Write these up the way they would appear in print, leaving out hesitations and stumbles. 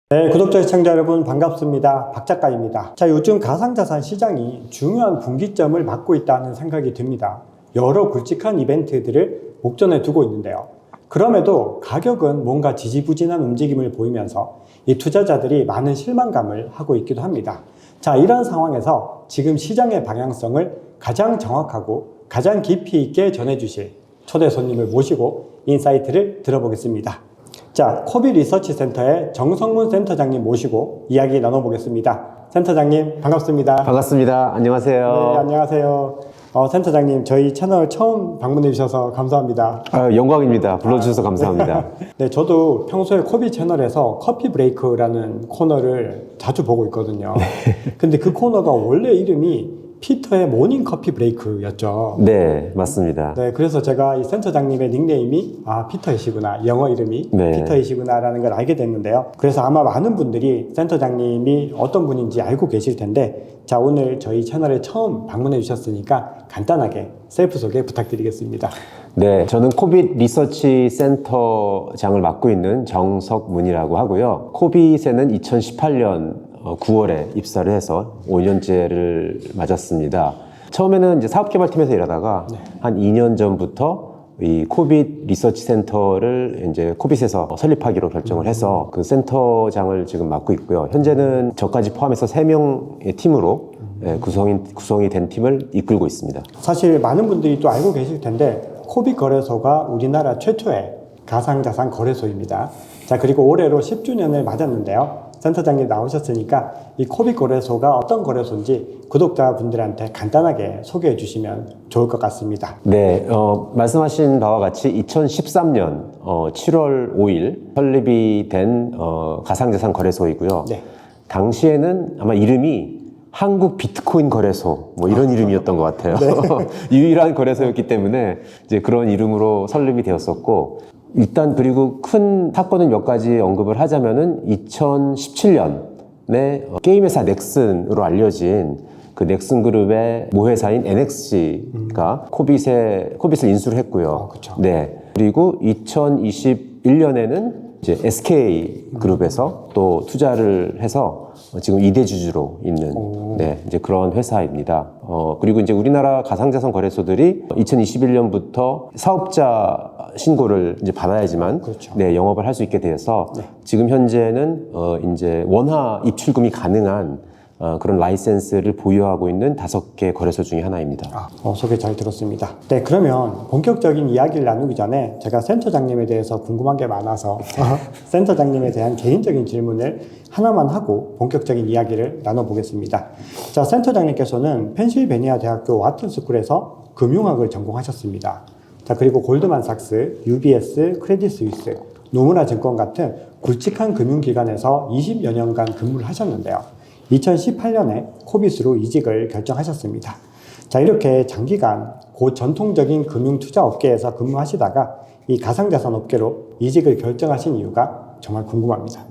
네, 구독자 시청자 여러분 반갑습니다. 박 작가입니다. 자, 요즘 가상자산 시장이 중요한 분기점을 맞고 있다는 생각이 듭니다. 여러 굵직한 이벤트들을 목전에 두고 있는데요. 그럼에도 가격은 뭔가 지지부진한 움직임을 보이면서 이 투자자들이 많은 실망감을 하고 있기도 합니다. 자, 이런 상황에서 지금 시장의 방향성을 가장 정확하고 가장 깊이 있게 전해주실 초대 손님을 모시고 인사이트를 들어보겠습니다. 자, 코비 리서치 센터의 정성문 센터장님 모시고 이야기 나눠보겠습니다. 센터장님 반갑습니다. 반갑습니다. 안녕하세요. 네, 안녕하세요. 센터장님 저희 채널 처음 방문해 주셔서 감사합니다. 영광입니다. 불러주셔서 감사합니다. 네, 저도 평소에 코비 채널에서 커피 브레이크라는 코너를 자주 보고 있거든요. 근데 그 코너가 원래 이름이 피터의 모닝 커피 브레이크였죠. 네, 맞습니다. 네, 그래서 제가 이 센터장님의 닉네임이 피터이시구나, 영어 이름이 네. 피터이시구나라는 걸 알게 됐는데요. 그래서 아마 많은 분들이 센터장님이 어떤 분인지 알고 계실 텐데, 자, 오늘 저희 채널에 처음 방문해 주셨으니까 간단하게 셀프 소개 부탁드리겠습니다. 네, 저는 코빗 리서치 센터장을 맡고 있는 정석문이라고 하고요. 코빗에는 2018년 9월에 입사를 해서 5년째를 맞았습니다. 처음에는 이제 사업개발팀에서 일하다가 한 2년 전부터 이 코빗 리서치 센터를 이제 코빗에서 설립하기로 결정을 해서 그 센터장을 지금 맡고 있고요. 현재는 저까지 포함해서 3명의 팀으로 구성이 된 팀을 이끌고 있습니다. 사실 많은 분들이 또 알고 계실 텐데, 코빗 거래소가 우리나라 최초의 가상자산 거래소입니다. 자, 그리고 올해로 10주년을 맞았는데요. 센터장님 나오셨으니까 이 코빗 거래소가 어떤 거래소인지 구독자분들한테 간단하게 소개해 주시면 좋을 것 같습니다. 네, 말씀하신 바와 같이 2013년 7월 5일 설립이 된 가상자산 거래소이고요. 네. 당시에는 아마 이름이 한국 비트코인 거래소 뭐 이런 이름이었던 것 같아요. 네. 유일한 거래소였기 때문에 이제 그런 이름으로 설립이 되었었고, 일단 그리고 큰 사건은 몇 가지 언급을 하자면은 2017년에 게임회사 넥슨으로 알려진 그 넥슨 그룹의 모회사인 NXG가 코빗을 인수를 했고요. 그쵸. 네. 그리고 2021년에는 이제 SK 그룹에서 또 투자를 해서 지금 2대 주주로 있는 네, 이제 그런 회사입니다. 그리고 이제 우리나라 가상자산 거래소들이 2021년부터 사업자 신고를 이제 받아야지만 그렇죠. 네, 영업을 할 수 있게 되어서 지금 현재는 이제 원화 입출금이 가능한 그런 라이센스를 보유하고 있는 5개 거래소 중에 하나입니다. 소개 잘 들었습니다. 네, 그러면 본격적인 이야기를 나누기 전에 제가 센터장님에 대해서 궁금한 게 많아서 센터장님에 대한 개인적인 질문을 하나만 하고 본격적인 이야기를 나눠보겠습니다. 자, 센터장님께서는 펜실베니아 대학교 와튼스쿨에서 금융학을 전공하셨습니다. 자, 그리고 골드만삭스, UBS, 크레딧 스위스, 노무라 증권 같은 굵직한 금융기관에서 20여 년간 근무를 하셨는데요. 2018년에 코빗으로 이직을 결정하셨습니다. 자, 이렇게 장기간 전통적인 금융투자 업계에서 근무하시다가 이 가상자산 업계로 이직을 결정하신 이유가 정말 궁금합니다.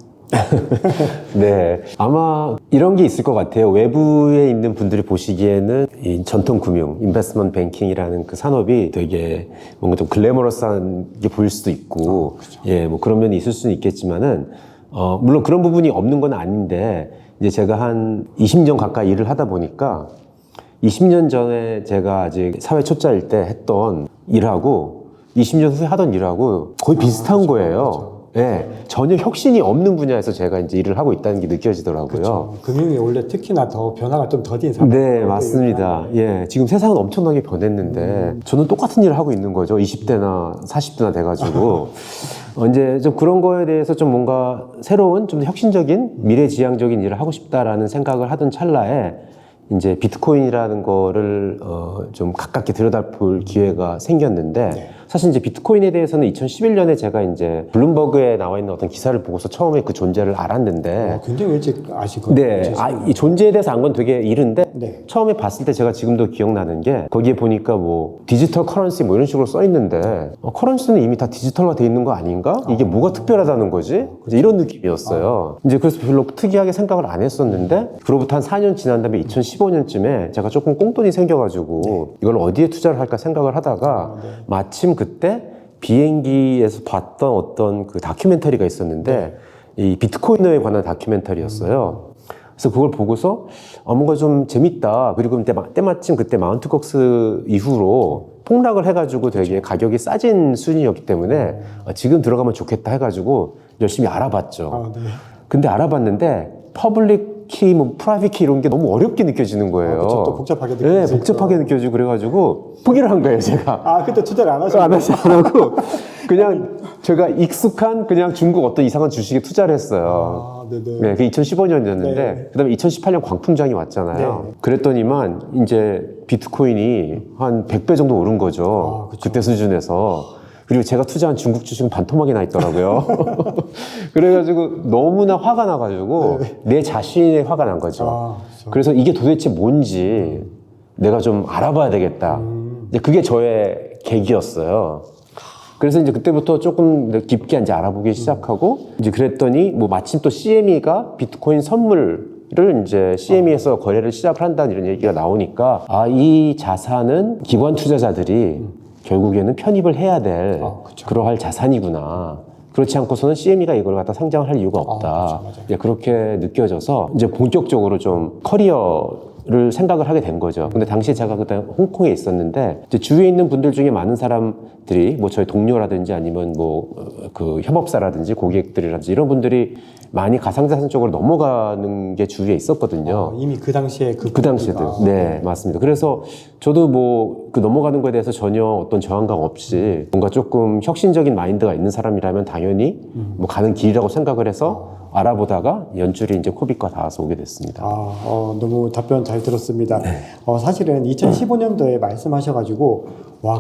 네, 아마 이런 게 있을 것 같아요. 외부에 있는 분들이 보시기에는 이 전통 금융, 인베스트먼트 뱅킹이라는 그 산업이 되게 뭔가 좀 글래머러스한 게 보일 수도 있고, 그렇죠. 예, 뭐 그런 면이 있을 수는 있겠지만은, 물론 그런 부분이 없는 건 아닌데, 이제 제가 한 20년 가까이 일을 하다 보니까 20년 전에 제가 아직 사회 초짜일 때 했던 일하고 20년 후에 하던 일하고 거의 비슷한 그렇죠. 거예요. 그렇죠. 예, 전혀 혁신이 없는 분야에서 제가 이제 일을 하고 있다는 게 느껴지더라고요. 그렇죠. 금융이 원래 특히나 더 변화가 좀 더딘 상황. 네, 맞습니다. 예, 지금 세상은 엄청나게 변했는데 저는 똑같은 일을 하고 있는 거죠. 20대나 40대나 돼가지고 이제 좀 그런 거에 대해서 좀 뭔가 새로운 좀 더 혁신적인 미래지향적인 일을 하고 싶다라는 생각을 하던 찰나에 이제 비트코인이라는 거를 좀 가깝게 들여다볼 기회가 생겼는데, 사실 이제 비트코인에 대해서는 2011년에 제가 이제 블룸버그에 나와 있는 어떤 기사를 보고서 처음에 그 존재를 알았는데, 굉장히 일찍 아시거든요. 네, 이 존재에 대해서 안 건 되게 이른데, 네. 처음에 봤을 때 제가 지금도 기억나는 게, 거기에 보니까 뭐 디지털 커런시 뭐 이런 식으로 써 있는데, 커런시는 이미 다 디지털화 돼 있는 거 아닌가? 이게 뭐가 특별하다는 거지? 이제 이런 느낌이었어요. 이제 그래서 별로 특이하게 생각을 안 했었는데, 그로부터 한 4년 지난 다음에 2015년쯤에 제가 조금 꽁돈이 생겨가지고 이걸 어디에 투자를 할까 생각을 하다가 마침 그때 비행기에서 봤던 어떤 그 다큐멘터리가 있었는데 이 비트코인에 관한 다큐멘터리였어요. 그래서 그걸 보고서 뭔가 좀 재밌다. 그리고 때마침 그때 마운트 꺽스 이후로 폭락을 해가지고 되게 가격이 싸진 수준이었기 때문에 지금 들어가면 좋겠다 해가지고 열심히 알아봤죠. 네. 근데 알아봤는데 퍼블릭 키, 뭐 프라이빗 키 이런 게 너무 어렵게 느껴지는 거예요. 그쵸, 또 복잡하게 느껴지고. 네, 복잡하게 느껴지고 그래가지고 포기를 한 거예요, 제가. 그때 투자를 안 안 하고 그냥 제가 익숙한 그냥 중국 어떤 이상한 주식에 투자를 했어요. 네네. 네, 그 2015년이었는데 네. 그다음에 2018년 광풍장이 왔잖아요. 네. 그랬더니만 이제 비트코인이 한 100배 정도 오른 거죠. 그쵸. 그때 수준에서. 그리고 제가 투자한 중국 주식은 반토막이 나 있더라고요. 그래가지고 너무나 화가 나가지고 내 자신에 화가 난 거죠. 그쵸. 그래서 이게 도대체 뭔지 내가 좀 알아봐야 되겠다. 이제 그게 저의 계기였어요. 그래서 이제 그때부터 조금 깊게 이제 알아보기 시작하고 이제 그랬더니 뭐 마침 또 CME가 비트코인 선물을 이제 CME에서 거래를 시작을 한다는 이런 얘기가 나오니까 이 자산은 기관 투자자들이 결국에는 편입을 해야 될 그러할 자산이구나. 그렇지 않고서는 CME가 이걸 갖다 상장을 할 이유가 없다. 예, 그렇게 느껴져서 이제 본격적으로 좀 커리어를 생각을 하게 된 거죠. 근데 당시에 제가 그때 홍콩에 있었는데 이제 주위에 있는 분들 중에 많은 사람들이 뭐 저희 동료라든지 아니면 뭐 그 협업사라든지 고객들이라든지 이런 분들이 많이 가상자산 쪽으로 넘어가는 게 주위에 있었거든요. 이미 그 당시에 그 당시에도. 네, 맞습니다. 그래서 저도 뭐 그 넘어가는 거에 대해서 전혀 어떤 저항감 없이 뭔가 조금 혁신적인 마인드가 있는 사람이라면 당연히 뭐 가는 길이라고 생각을 해서 알아보다가 연줄이 이제 코빗과 닿아서 오게 됐습니다. 너무 답변 잘 들었습니다. 사실은 2015년도에 말씀하셔가지고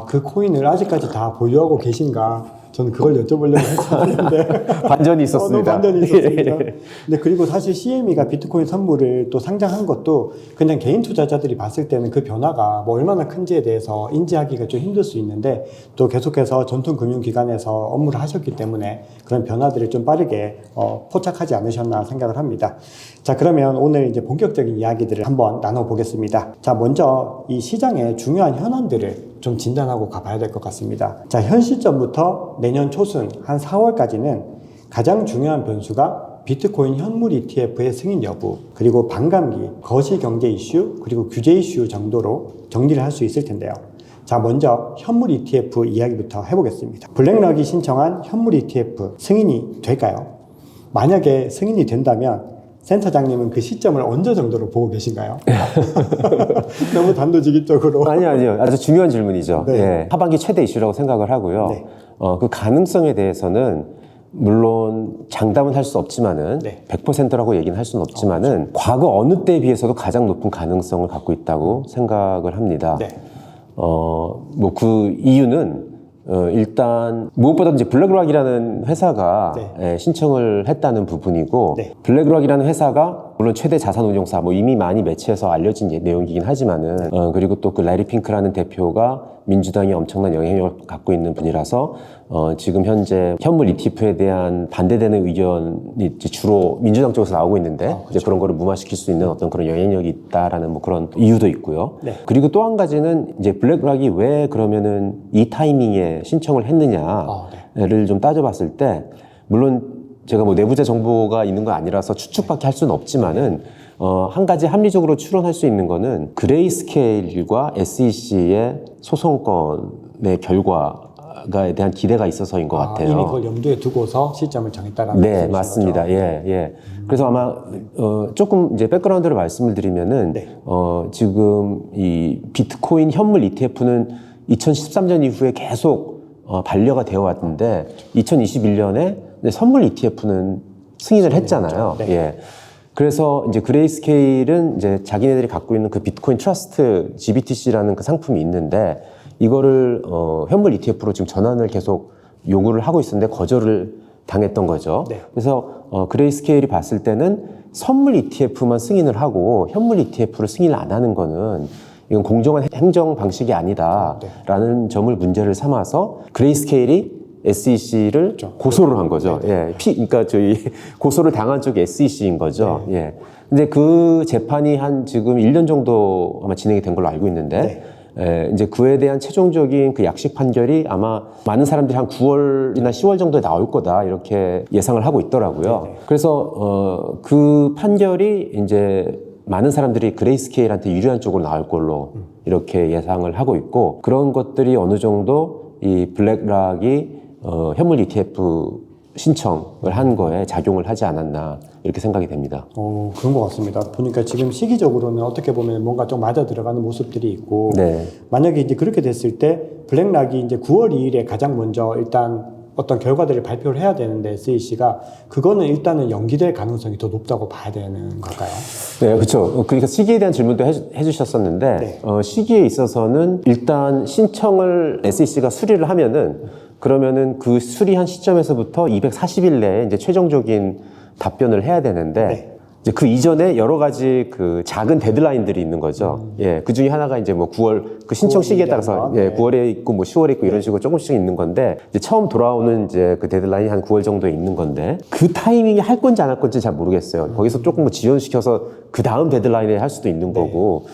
그 코인을 아직까지 다 보유하고 계신가? 저는 그걸 여쭤보려고 했었는데 반전이 있었습니다. 너무 반전이 있었습니다. 근데 그리고 사실 CME가 비트코인 선물을 또 상장한 것도 그냥 개인 투자자들이 봤을 때는 그 변화가 뭐 얼마나 큰지에 대해서 인지하기가 좀 힘들 수 있는데 또 계속해서 전통 금융기관에서 업무를 하셨기 때문에 그런 변화들을 좀 빠르게 포착하지 않으셨나 생각을 합니다. 자, 그러면 오늘 이제 본격적인 이야기들을 한번 나눠보겠습니다. 자, 먼저 이 시장의 중요한 현안들을 좀 진단하고 가봐야 될 것 같습니다. 자, 현 시점부터 내년 초순 한 4월까지는 가장 중요한 변수가 비트코인 현물 ETF의 승인 여부, 그리고 반감기, 거시경제 이슈, 그리고 규제 이슈 정도로 정리를 할 수 있을 텐데요. 자, 먼저 현물 ETF 이야기부터 해보겠습니다. 블랙락이 신청한 현물 ETF 승인이 될까요? 만약에 승인이 된다면 센터장님은 그 시점을 언제 정도로 보고 계신가요? 너무 단도직입적으로. 아니요. 아주 중요한 질문이죠. 네. 예, 하반기 최대 이슈라고 생각을 하고요. 네. 그 가능성에 대해서는 물론 장담은 할 수 없지만은 100%라고 얘기는 할 수는 없지만은 과거 어느 때에 비해서도 가장 높은 가능성을 갖고 있다고 생각을 합니다. 네. 뭐 그 이유는 일단 무엇보다 이제 블랙락이라는 회사가 신청을 했다는 부분이고 블랙락이라는 회사가 물론 최대 자산운용사 뭐 이미 많이 매체에서 알려진 내용이긴 하지만은 그리고 또 그 래리 핑크라는 대표가 민주당이 엄청난 영향력을 갖고 있는 분이라서 지금 현재 현물 ETF에 대한 반대되는 의견이 주로 민주당 쪽에서 나오고 있는데 이제 그런 거를 무마시킬 수 있는 어떤 그런 영향력이 있다라는 뭐 그런 이유도 있고요. 그리고 또 한 가지는 이제 블랙락이 왜 그러면은 이 타이밍에 신청을 했느냐를 좀 따져봤을 때 물론 제가 뭐 내부자 정보가 있는 건 아니라서 추측밖에 할 수는 없지만은 한 가지 합리적으로 추론할 수 있는 거는 그레이스케일과 SEC의 소송건의 결과에 대한 기대가 있어서인 것 같아요. 이미 그걸 염두에 두고서 시점을 정했다라는 네, 맞습니다. 거죠? 예. 그래서 아마 조금 이제 백그라운드를 말씀을 드리면은 지금 이 비트코인 현물 ETF는 2013년 이후에 계속 반려가 되어 왔는데 2021년에 선물 ETF는 승인을 했잖아요. 예. 그래서 이제 그레이스케일은 이제 자기네들이 갖고 있는 그 비트코인 트러스트 GBTC라는 그 상품이 있는데 이거를 현물 ETF로 지금 전환을 계속 요구를 하고 있었는데 거절을 당했던 거죠. 그래서 그레이스케일이 봤을 때는 선물 ETF만 승인을 하고 현물 ETF를 승인을 안 하는 거는 이건 공정한 행정 방식이 아니다라는 점을 문제를 삼아서 그레이스케일이 SEC를 고소를 한 거죠. 그러니까 저희 고소를 당한 쪽이 SEC인 거죠. 근데 그 재판이 한 지금 1년 정도 아마 진행이 된 걸로 알고 있는데 이제 그에 대한 최종적인 그 약식 판결이 아마 많은 사람들이 한 9월이나 10월 정도에 나올 거다 이렇게 예상을 하고 있더라고요. 그래서 그 판결이 이제 많은 사람들이 그레이스케일한테 유리한 쪽으로 나올 걸로 이렇게 예상을 하고 있고, 그런 것들이 어느 정도 이 블랙락이 현물 ETF 신청을 한 거에 작용을 하지 않았나 이렇게 생각이 됩니다. 그런 것 같습니다. 보니까 지금 시기적으로는 어떻게 보면 뭔가 좀 맞아 들어가는 모습들이 있고, 네. 만약에 이제 그렇게 됐을 때 블랙락이 이제 9월 2일에 가장 먼저 일단 어떤 결과들을 발표를 해야 되는데 SEC가 그거는 일단은 연기될 가능성이 더 높다고 봐야 되는 걸까요? 네, 그렇죠. 그러니까 시기에 대한 질문도 해주셨었는데 네. 시기에 있어서는 일단 신청을 SEC가 수리를 하면은, 그러면은 그 수리한 시점에서부터 240일 내에 이제 최종적인 답변을 해야 되는데, 네. 이제 그 이전에 여러 가지 그 작은 데드라인들이 있는 거죠. 예, 그 중에 하나가 이제 뭐 9월 그 신청 9월 시기에 따라서 네. 9월에 있고 뭐 10월에 있고 이런 식으로 조금씩 있는 건데, 이제 처음 돌아오는 이제 그 데드라인이 한 9월 정도에 있는 건데, 그 타이밍이 할 건지 안 할 건지 잘 모르겠어요. 거기서 조금 뭐 지연시켜서 그 다음 데드라인에 할 수도 있는 거고,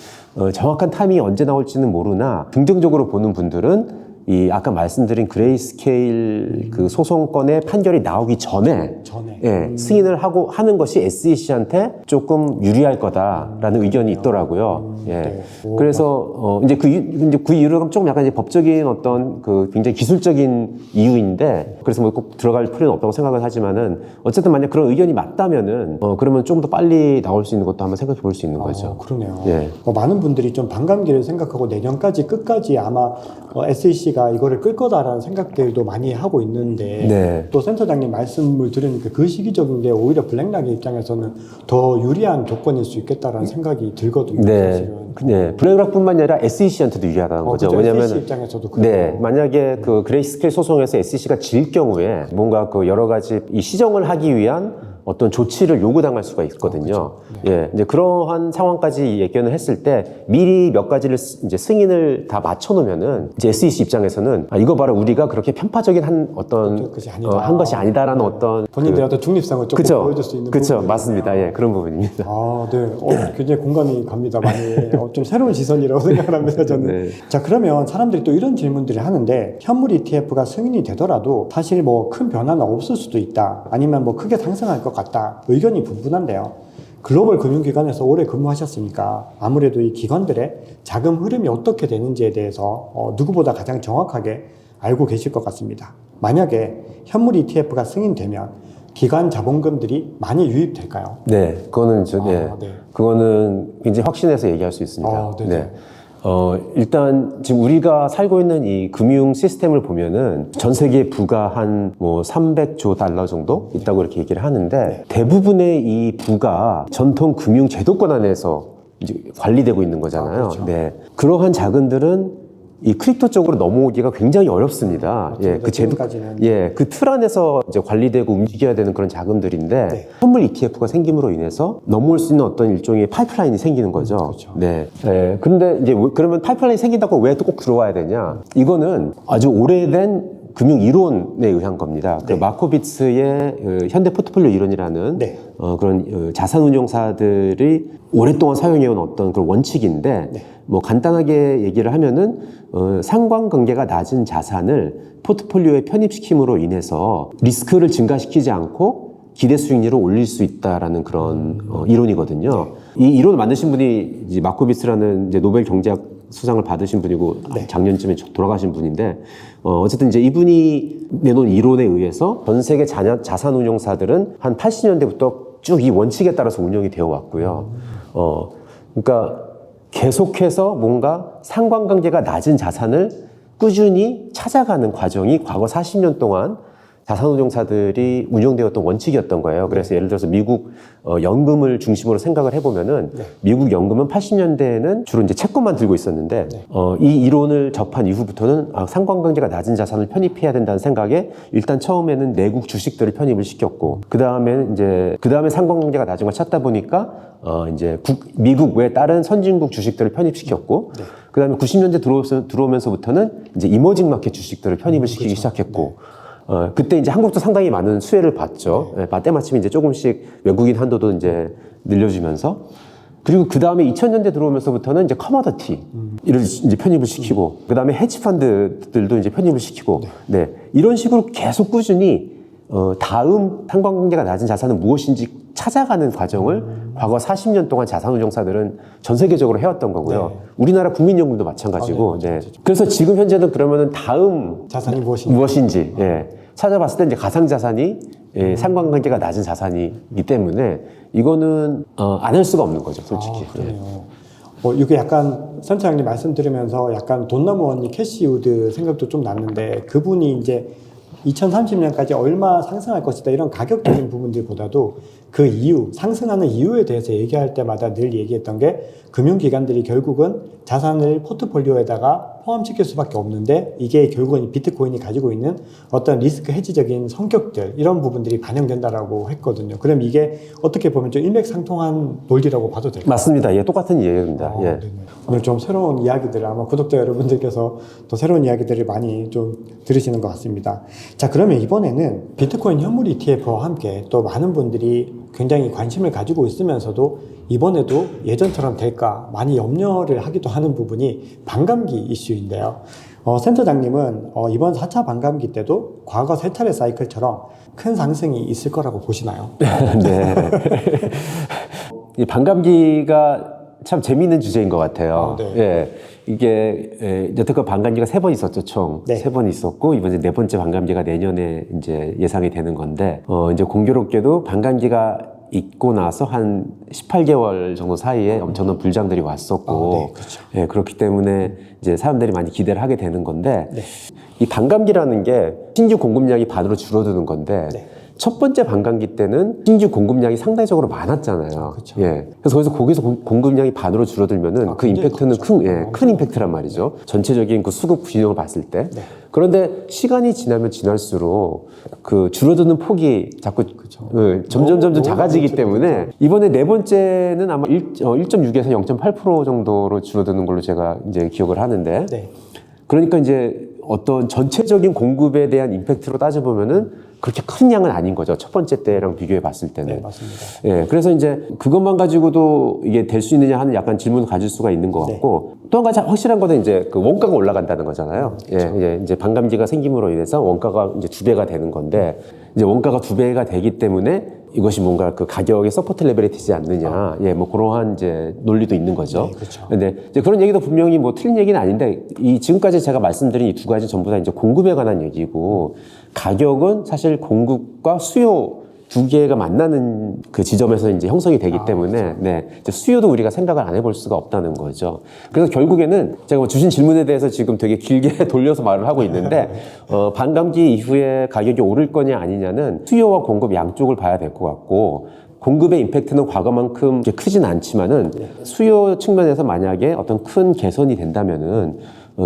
정확한 타이밍이 언제 나올지는 모르나 긍정적으로 보는 분들은 이 아까 말씀드린 그레이스케일 그 소송건의 판결이 나오기 전에 승인을 하고 하는 것이 SEC한테 조금 유리할 거다라는 의견이 있더라고요. 네. 그래서 이제 그 이유는 조금 약간 이제 법적인 어떤 그 굉장히 기술적인 이유인데, 그래서 뭐 꼭 들어갈 필요는 없다고 생각은 하지만은, 어쨌든 만약 그런 의견이 맞다면은 그러면 좀 더 빨리 나올 수 있는 것도 한번 생각해 볼 수 있는 거죠. 그러네요. 예. 많은 분들이 좀 반감기를 생각하고 내년까지 끝까지 아마 SEC가 이거를 끌 거다라는 생각들도 많이 하고 있는데, 네. 또 센터장님 말씀을 들으니까 그 시기적인 게 오히려 블랙락의 입장에서는 더 유리한 조건일 수 있겠다라는 생각이 들거든요. 네. 사실은. 네. 블랙락뿐만이 아니라 SEC한테도 유리하다는 거죠. 그렇죠. 왜냐면 SEC 입장에서도 네, 만약에 그 그레이스케일 소송에서 SEC가 질 경우에 뭔가 그 여러 가지 이 시정을 하기 위한 어떤 조치를 요구당할 수가 있거든요. 예, 이제 그러한 상황까지 예견을 했을 때 미리 몇 가지를 이제 승인을 다 맞춰놓으면은 이제 SEC 입장에서는 이거 봐라, 우리가 그렇게 편파적인 한 것이 아니다라는 어떤 본인들의 어떤 중립성을 조금 보여줄 수 있는 그렇죠, 부분이네요. 맞습니다. 예, 그런 부분입니다. 네. 굉장히 공감이 갑니다. 많이. 좀 새로운 시선이라고 생각을 합니다, 저는. 네. 자, 그러면 사람들이 또 이런 질문들을 하는데, 현물 ETF가 승인이 되더라도 사실 뭐 큰 변화는 없을 수도 있다. 아니면 뭐 크게 상승할 것 같다. 의견이 분분한데요. 글로벌 금융기관에서 오래 근무하셨으니까 아무래도 이 기관들의 자금 흐름이 어떻게 되는지에 대해서 누구보다 가장 정확하게 알고 계실 것 같습니다. 만약에 현물 ETF가 승인되면 기관 자본금들이 많이 유입될까요? 네, 그거는 그거는 굉장히 확신해서 얘기할 수 있습니다. 네. 일단 지금 우리가 살고 있는 이 금융 시스템을 보면은 전 세계 부가 한 뭐 300조 달러 정도 있다고 이렇게 얘기를 하는데, 대부분의 이 부가 전통 금융 제도권 안에서 이제 관리되고 있는 거잖아요. 그렇죠. 네. 그러한 자금들은 이 크립토 쪽으로 넘어오기가 굉장히 어렵습니다. 그 틀 안에서 이제 관리되고 움직여야 되는 그런 자금들인데, 현물 ETF가 생김으로 인해서 넘어올 수 있는 어떤 일종의 파이프라인이 생기는 거죠. 그렇죠. 네. 근데 이제 그러면 파이프라인이 생긴다고 왜 또 꼭 들어와야 되냐? 이거는 아주 오래된 금융 이론에 의한 겁니다. 그 마코비츠의 현대 포트폴리오 이론이라는 그런 자산 운용사들이 오랫동안 사용해온 어떤 그런 원칙인데, 뭐 간단하게 얘기를 하면은 상관관계가 낮은 자산을 포트폴리오에 편입시킴으로 인해서 리스크를 증가시키지 않고 기대 수익률을 올릴 수 있다라는 그런 이론이거든요. 이 이론을 만드신 분이 이제 마코비츠라는 이제 노벨 경제학 수상을 받으신 분이고 작년쯤에 돌아가신 분인데, 어쨌든 이제 이분이 내놓은 이론에 의해서 전 세계 자산 운용사들은 한 80년대부터 쭉 이 원칙에 따라서 운영이 되어 왔고요. 그러니까 계속해서 뭔가 상관관계가 낮은 자산을 꾸준히 찾아가는 과정이 과거 40년 동안 자산운용사들이 운영되었던 원칙이었던 거예요. 그래서 예를 들어서 미국 연금을 중심으로 생각을 해보면은 미국 연금은 80년대에는 주로 이제 채권만 들고 있었는데 이 이론을 접한 이후부터는 상관관계가 낮은 자산을 편입해야 된다는 생각에 일단 처음에는 내국 주식들을 편입을 시켰고, 그 다음에 상관관계가 낮은 걸 찾다 보니까 이제 미국 외 다른 선진국 주식들을 편입시켰고, 그 다음에 90년대 들어오면서부터는 이제 이머징 마켓 주식들을 편입을 시키기 시작했고, 그때 이제 한국도 상당히 많은 수혜를 봤죠. 때마침 이제 조금씩 외국인 한도도 이제 늘려주면서, 그리고 그 다음에 2000년대 들어오면서부터는 이제 커머더티를 이제 편입을 시키고, 그 다음에 헤지펀드들도 이제 편입을 시키고, 네. 이런 식으로 계속 꾸준히, 다음 상관관계가 낮은 자산은 무엇인지 찾아가는 과정을 과거 40년 동안 자산운용사들은 전 세계적으로 해왔던 거고요. 네. 우리나라 국민연금도 마찬가지고, 네. 그래서 지금 현재는 그러면은 다음 자산이 무엇인지, 예. 찾아봤을 때 이제 가상자산이 상관관계가 낮은 자산이기 때문에 이거는 안 할 수가 없는 거죠, 솔직히. 그러네요. 이게 약간 선장님 말씀 들으면서 약간 돈나무 언니 캐시우드 생각도 좀 났는데 그분이 이제 2030년까지 얼마 상승할 것이다 이런 가격적인 부분들보다도 그 이유, 상승하는 이유에 대해서 얘기할 때마다 늘 얘기했던 게 금융기관들이 결국은 자산을 포트폴리오에다가 포함시킬 수밖에 없는데 이게 결국은 비트코인이 가지고 있는 어떤 리스크 해지적인 성격들 이런 부분들이 반영된다라고 했거든요. 그럼 이게 어떻게 보면 좀 일맥상통한 논리라고 봐도 될까요? 맞습니다. 예, 똑같은 이야기입니다. 예. 네네. 오늘 좀 새로운 이야기들 아마 구독자 여러분들께서 또 새로운 이야기들을 많이 좀 들으시는 것 같습니다. 자, 그러면 이번에는 비트코인 현물 ETF와 함께 또 많은 분들이 굉장히 관심을 가지고 있으면서도 이번에도 예전처럼 될까 많이 염려를 하기도 하는 부분이 반감기 이슈인데요. 센터장님은 이번 4차 반감기 때도 과거 3차례 사이클처럼 큰 상승이 있을 거라고 보시나요? 네. 이 반감기가 참 재미있는 주제인 것 같아요. 네. 예. 이게, 여태껏 반감기가 3번 있었죠, 총. 네. 3번 있었고, 이번에 4번째 반감기가 내년에 이제 예상이 되는 건데, 이제 공교롭게도 반감기가 있고 나서 한 18개월 정도 사이에 엄청난 불장들이 왔었고, 네, 그렇죠. 예, 그렇기 때문에 이제 사람들이 많이 기대를 하게 되는 건데, 네. 이 반감기라는 게 신규 공급량이 반으로 줄어드는 건데, 네. 첫 번째 반감기 때는 신규 공급량이 상대적으로 많았잖아요. 그쵸. 예. 그래서 거기서 공급량이 반으로 줄어들면은 그 임팩트는 큰 임팩트란 말이죠. 전체적인 그 수급 균형을 봤을 때. 네. 그런데 시간이 지나면 지날수록 그 줄어드는 폭이 자꾸 점점 작아지기 때문에 이번에 4번째는 아마 1.6에서 0.8% 정도로 줄어드는 걸로 제가 이제 기억을 하는데. 네. 그러니까 이제 어떤 전체적인 공급에 대한 임팩트로 따져보면은 그렇게 큰 양은 아닌 거죠. 첫 번째 때랑 비교해 봤을 때는. 네, 맞습니다. 예, 그래서 이제 그것만 가지고도 이게 될 수 있느냐 하는 약간 질문을 가질 수가 있는 것 같고, 또 한 가지 확실한 거는 이제 그 원가가 올라간다는 거잖아요. 예, 이제 반감기가 생김으로 인해서 원가가 이제 2배가 되는 건데, 이제 원가가 2배가 되기 때문에 이것이 뭔가 그 가격의 서포트 레벨이 되지 않느냐. 예, 뭐 그러한 이제 논리도 있는 거죠. 네, 그렇죠. 근데 이제 그런 얘기도 분명히 뭐 틀린 얘기는 아닌데, 지금까지 제가 말씀드린 이 두 가지 전부 다 이제 공급에 관한 얘기고, 가격은 사실 공급과 수요 두 개가 만나는 그 지점에서 이제 형성이 되기 때문에, 그렇죠. 네. 이제 수요도 우리가 생각을 안 해볼 수가 없다는 거죠. 그래서 결국에는 제가 뭐 주신 질문에 대해서 지금 되게 길게 돌려서 말을 하고 있는데, 반감기 이후에 가격이 오를 거냐 아니냐는 수요와 공급 양쪽을 봐야 될 것 같고, 공급의 임팩트는 과거만큼 이렇게 크진 않지만은 수요 측면에서 만약에 어떤 큰 개선이 된다면은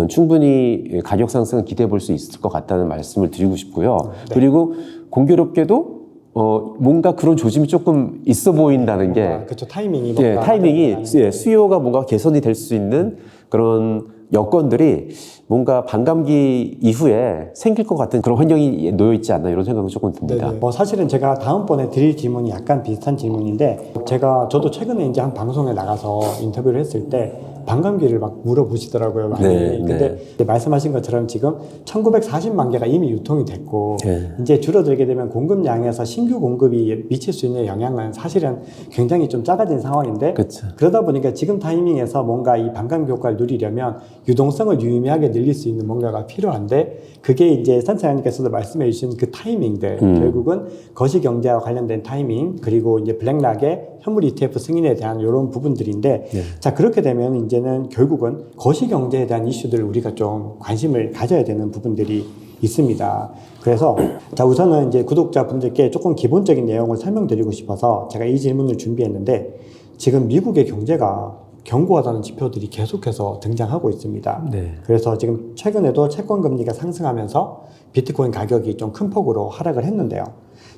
충분히 가격 상승은 기대해 볼 수 있을 것 같다는 말씀을 드리고 싶고요. 그리고 공교롭게도 뭔가 그런 조짐이 조금 있어 보인다는 게, 그렇죠. 타이밍이 예, 타이밍이, 예, 수요가 뭔가 개선이 될 수 있는 그런 여건들이 뭔가 반감기 이후에 생길 것 같은 그런 환경이 놓여 있지 않나 이런 생각이 조금 듭니다. 네네. 사실은 제가 다음번에 드릴 질문이 약간 비슷한 질문인데 저도 최근에 이제 한 방송에 나가서 인터뷰를 했을 때 반감기를 막 물어보시더라고요. 많이. 네, 근데 이제 말씀하신 것처럼 지금 1940만 개가 이미 유통이 됐고 네. 이제 줄어들게 되면 공급량에서 신규 공급이 미칠 수 있는 영향은 사실은 굉장히 좀 작아진 상황인데 그쵸. 그러다 보니까 지금 타이밍에서 뭔가 이 반감기 효과를 누리려면 유동성을 유의미하게 늘릴 수 있는 뭔가가 필요한데 그게 이제 선생님께서도 말씀해 주신 그 타이밍들 결국은 거시경제와 관련된 타이밍 그리고 이제 블랙락의 현물 ETF 승인에 대한 이런 부분들인데 자 그렇게 되면 이제는 결국은 거시경제에 대한 이슈들을 우리가 좀 관심을 가져야 되는 부분들이 있습니다. 그래서 자 우선은 이제 구독자분들께 조금 기본적인 내용을 설명드리고 싶어서 제가 이 질문을 준비했는데 지금 미국의 경제가 견고하다는 지표들이 계속해서 등장하고 있습니다. 네. 그래서 지금 최근에도 채권 금리가 상승하면서 비트코인 가격이 좀 큰 폭으로 하락을 했는데요.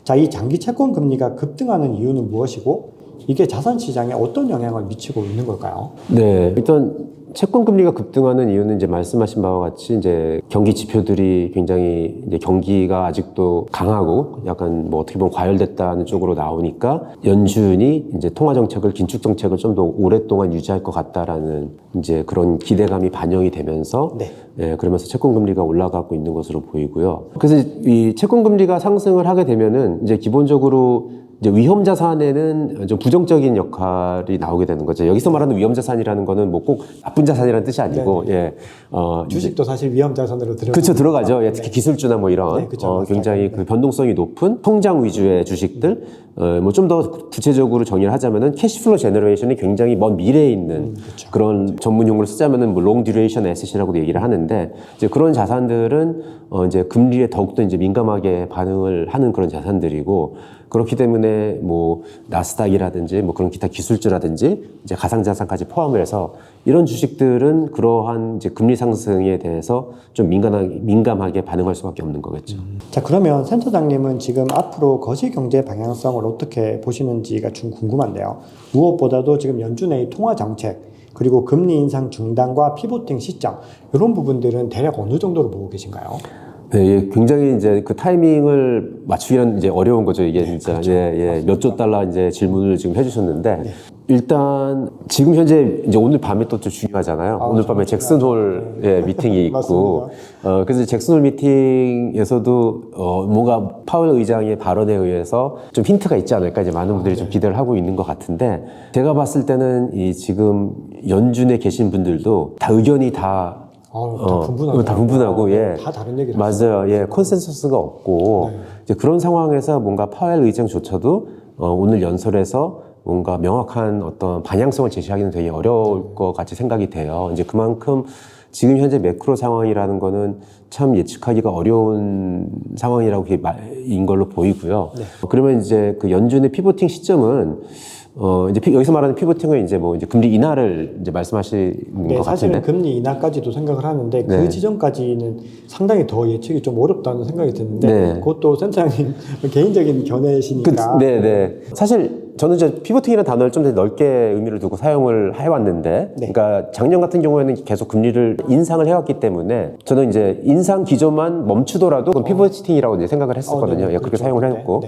자, 이 장기 채권 금리가 급등하는 이유는 무엇이고 이게 자산 시장에 어떤 영향을 미치고 있는 걸까요? 네, 일단 채권 금리가 급등하는 이유는 이제 말씀하신 바와 같이 이제 경기 지표들이 굉장히 이제 경기가 아직도 강하고 약간 뭐 어떻게 보면 과열됐다는 쪽으로 나오니까 연준이 이제 통화 정책을 긴축 정책을 좀 더 오랫동안 유지할 것 같다라는 이제 그런 기대감이 반영이 되면서 네. 예, 그러면서 채권 금리가 올라가고 있는 것으로 보이고요. 그래서 이 채권 금리가 상승을 하게 되면은 이제 기본적으로 이제 위험 자산에는 좀 부정적인 역할이 나오게 되는 거죠. 여기서 말하는 위험 자산이라는 거는 뭐 꼭 나쁜 자산이라는 뜻이 아니고, 예, 주식도 사실 위험 자산으로 그렇죠, 들어가죠. 예, 특히 기술주나 뭐 이런 네, 그쵸, 굉장히 그 변동성이 높은 성장 위주의 주식들, 뭐 좀 더 구체적으로 정의를 하자면은 캐시플로 제너레이션이 굉장히 먼 미래에 있는 그런 전문 용어를 쓰자면은 뭐 롱 듀레이션 에셋이라고도 얘기를 하는데 이제 그런 자산들은 이제 금리에 더욱더 이제 민감하게 반응을 하는 그런 자산들이고. 그렇기 때문에 뭐 나스닥이라든지 뭐 그런 기타 기술주라든지 이제 가상자산까지 포함을 해서 이런 주식들은 그러한 이제 금리 상승에 대해서 좀 민감하게 반응할 수밖에 없는 거겠죠. 자, 그러면 센터장님은 지금 앞으로 거시 경제 방향성을 어떻게 보시는지가 좀 궁금한데요. 무엇보다도 지금 연준의 통화 정책 그리고 금리 인상 중단과 피보팅 시점 이런 부분들은 대략 어느 정도로 보고 계신가요? 네, 예, 굉장히 이제 그 타이밍을 맞추기는 이제 어려운 거죠, 이게 진짜. 그렇죠. 예, 몇 조 달러 이제 질문을 지금 해주셨는데, 일단, 지금 현재 이제 오늘 밤에 또 좀 중요하잖아요. 오늘 밤에 잭슨 홀 미팅이 있고, 그래서 잭슨 홀 미팅에서도, 뭔가 파월 의장의 발언에 의해서 좀 힌트가 있지 않을까, 이제 많은 분들이 좀 기대를 하고 있는 것 같은데, 제가 봤을 때는 이 지금 연준에 계신 분들도 다 의견이 다 다 분분하고, 예. 다 다른 얘기를 맞아요. 예. 컨센서스가 없고, 이제 그런 상황에서 뭔가 파웰 의장조차도, 오늘 연설에서 뭔가 명확한 어떤 방향성을 제시하기는 되게 어려울 것 같이 생각이 돼요. 이제 그만큼 지금 현재 매크로 상황이라는 거는 참 예측하기가 어려운 상황이라고 인 걸로 보이고요. 그러면 이제 그 연준의 피보팅 시점은 이제 여기서 말하는 피보팅은 이제 뭐 이제 금리 인하를 이제 말씀하시는 것 사실은 같은데. 금리 인하까지도 생각을 하는데 그 지점까지는 상당히 더 예측이 좀 어렵다는 생각이 드는데 그것도 센터장님 개인적인 견해시니까. 사실 저는 이제 피보팅이라는 단어를 좀 더 넓게 의미를 두고 사용을 해왔는데, 그러니까 작년 같은 경우에는 계속 금리를 인상을 해왔기 때문에 저는 이제 인상 기조만 멈추더라도 그건 피보팅이라고 이제 생각을 했었거든요. 예, 그렇게 사용을 해놓고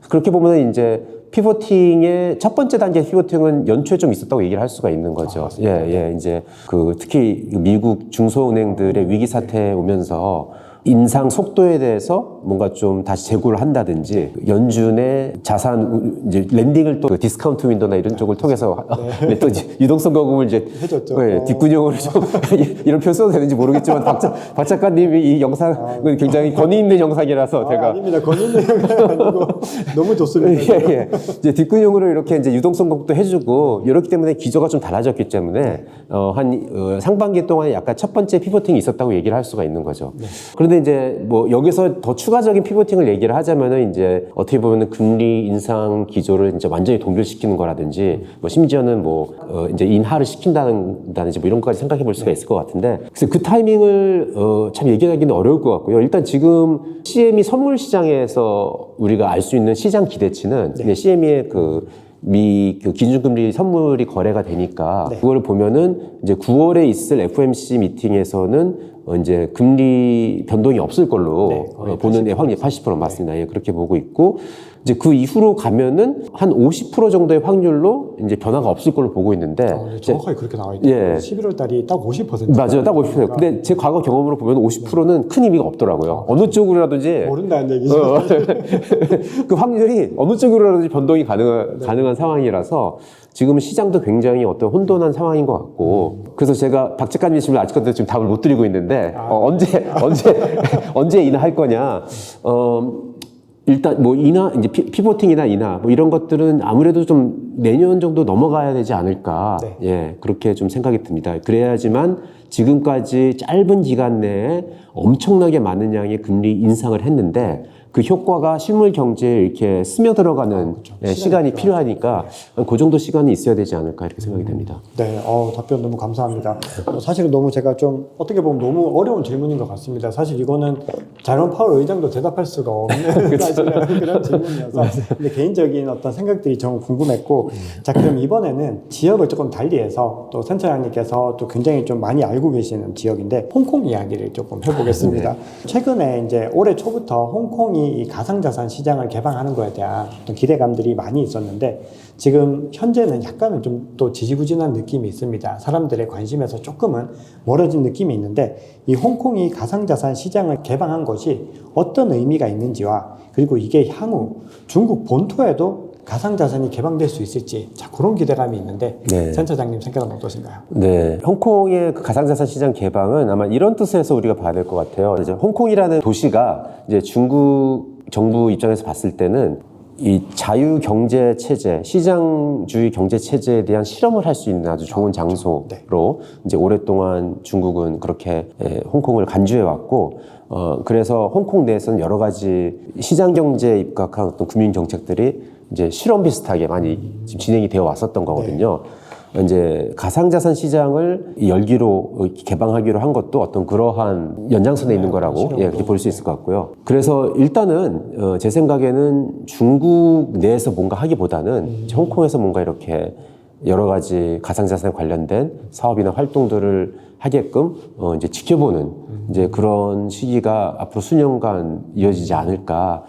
그렇게 보면 이제 피보팅의 첫 번째 단계 피보팅은 연초에 좀 있었다고 얘기를 할 수가 있는 거죠. 이제 그 특히 미국 중소은행들의 위기 사태에 오면서 인상 속도에 대해서 뭔가 좀 다시 재고를 한다든지 연준의 자산 이제 렌딩을 또 디스카운트 윈도나 이런 쪽을 통해서 또 유동성 거금을 이제 해줬죠. 뒷구녕으로 좀 이런 표현 써도 되는지 모르겠지만 박 작가님이 이 영상은 굉장히 권위 있는 영상이라서 제가 아닙니다. 권위 있는 영상이 아니고 너무 좋습니다. 이제 뒷구녕으로 이렇게 이제 유동성 거금도 해주고 이렇기 때문에 기조가 좀 달라졌기 때문에 상반기 동안에 약간 첫 번째 피보팅이 있었다고 얘기를 할 수가 있는 거죠. 그런데 이제 뭐 여기서 더 추가적인 피보팅을 얘기를 하자면은 이제 어떻게 보면은 금리 인상 기조를 이제 완전히 동결시키는 거라든지 뭐 심지어는 뭐 이제 인하를 시킨다든지 뭐 이런 것까지 생각해 볼 수가 있을 것 같은데 그래서 그 타이밍을 참 얘기하기는 어려울 것 같고요. 일단 지금 CME 선물 시장에서 우리가 알 수 있는 시장 기대치는 CME의 그 기준금리 선물이 거래가 되니까 그걸 보면은 이제 9월에 있을 FOMC 미팅에서는 이제 금리 변동이 없을 걸로 보는 확률이 80% 맞습니다. 예, 그렇게 보고 있고 이제 그 이후로 가면은 한 50% 정도의 확률로 이제 변화가 없을 걸로 보고 있는데 정확하게 그렇게 나와 있죠. 11월 달이 딱 50%. 맞아요, 딱 50%. 근데 제 과거 경험으로 보면 50%는 큰 의미가 없더라고요. 어느 쪽으로라든지 모른다는 얘기죠. 그 확률이 어느 쪽으로라든지 변동이 가능한 상황이라서 지금 시장도 굉장히 어떤 혼돈한 상황인 것 같고 그래서 제가 박 작가님 질문 아직까지 지금 답을 못 드리고 있는데 언제 인하할 거냐 일단 뭐 인하 이제 피보팅이나 인하 뭐 이런 것들은 아무래도 좀 내년 정도 넘어가야 되지 않을까 예 그렇게 좀 생각이 듭니다. 그래야지만 지금까지 짧은 기간 내에 엄청나게 많은 양의 금리 인상을 했는데 그 효과가 실물 경제에 이렇게 스며들어가는 그렇죠. 예, 시간이 시간이 필요하니까 그 정도 시간이 있어야 되지 않을까 이렇게 생각이 됩니다. 네, 답변 너무 감사합니다. 사실 너무 제가 좀 어떻게 보면 너무 어려운 질문인 것 같습니다. 사실 이거는 자이런 파월 의장도 대답할 수가 없는 사실은 그런 질문이어서 근데 개인적인 어떤 생각들이 좀 궁금했고 자 그럼 이번에는 지역을 조금 달리해서 또 센터장님께서 또 굉장히 좀 많이 알고 계시는 지역인데 홍콩 이야기를 조금 해보겠습니다. 최근에 이제 올해 초부터 홍콩이 이 가상자산 시장을 개방하는 거에 대한 어떤 기대감들이 많이 있었는데 지금 현재는 약간은 좀 또 지지부진한 느낌이 있습니다. 사람들의 관심에서 조금은 멀어진 느낌이 있는데 이 홍콩이 가상자산 시장을 개방한 것이 어떤 의미가 있는지와 그리고 이게 향후 중국 본토에도 가상자산이 개방될 수 있을지 자 그런 기대감이 있는데 네. 센터장님 생각은 어떠신가요? 네, 홍콩의 그 가상자산 시장 개방은 아마 이런 뜻에서 우리가 봐야 될 것 같아요. 이제 홍콩이라는 도시가 이제 중국 정부 입장에서 봤을 때는 이 자유 경제 체제, 시장주의 경제 체제에 대한 실험을 할 수 있는 아주 좋은 장소로 이제 오랫동안 중국은 그렇게 홍콩을 간주해 왔고, 그래서 홍콩 내에서는 여러 가지 시장 경제에 입각한 어떤 금융 정책들이 이제 실험 비슷하게 많이 지금 진행이 되어 왔었던 거거든요. 이제 가상자산 시장을 열기로 개방하기로 한 것도 어떤 그러한 연장선에 있는 거라고 그렇게 볼 수 있을 것 같고요. 그래서 일단은 제 생각에는 중국 내에서 뭔가 하기보다는 홍콩에서 뭔가 이렇게 여러 가지 가상자산에 관련된 사업이나 활동들을 하게끔 이제 지켜보는 이제 그런 시기가 앞으로 수년간 이어지지 않을까.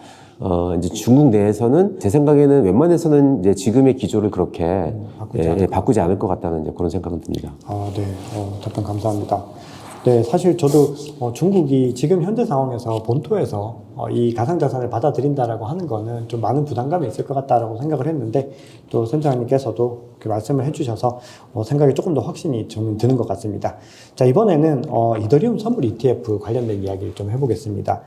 이제 중국 내에서는 제 생각에는 웬만해서는 이제 지금의 기조를 그렇게 바꾸지 않을 것 같다는 이제 그런 생각은 듭니다. 네. 답변 감사합니다. 네, 사실 저도 중국이 지금 현재 상황에서 본토에서 이 가상자산을 받아들인다라고 하는 거는 좀 많은 부담감이 있을 것 같다라고 생각을 했는데 또 센터장님께서도 그 말씀을 해주셔서 생각이 조금 더 확신이 저는 드는 것 같습니다. 자, 이번에는 이더리움 선물 ETF 관련된 이야기를 좀 해보겠습니다.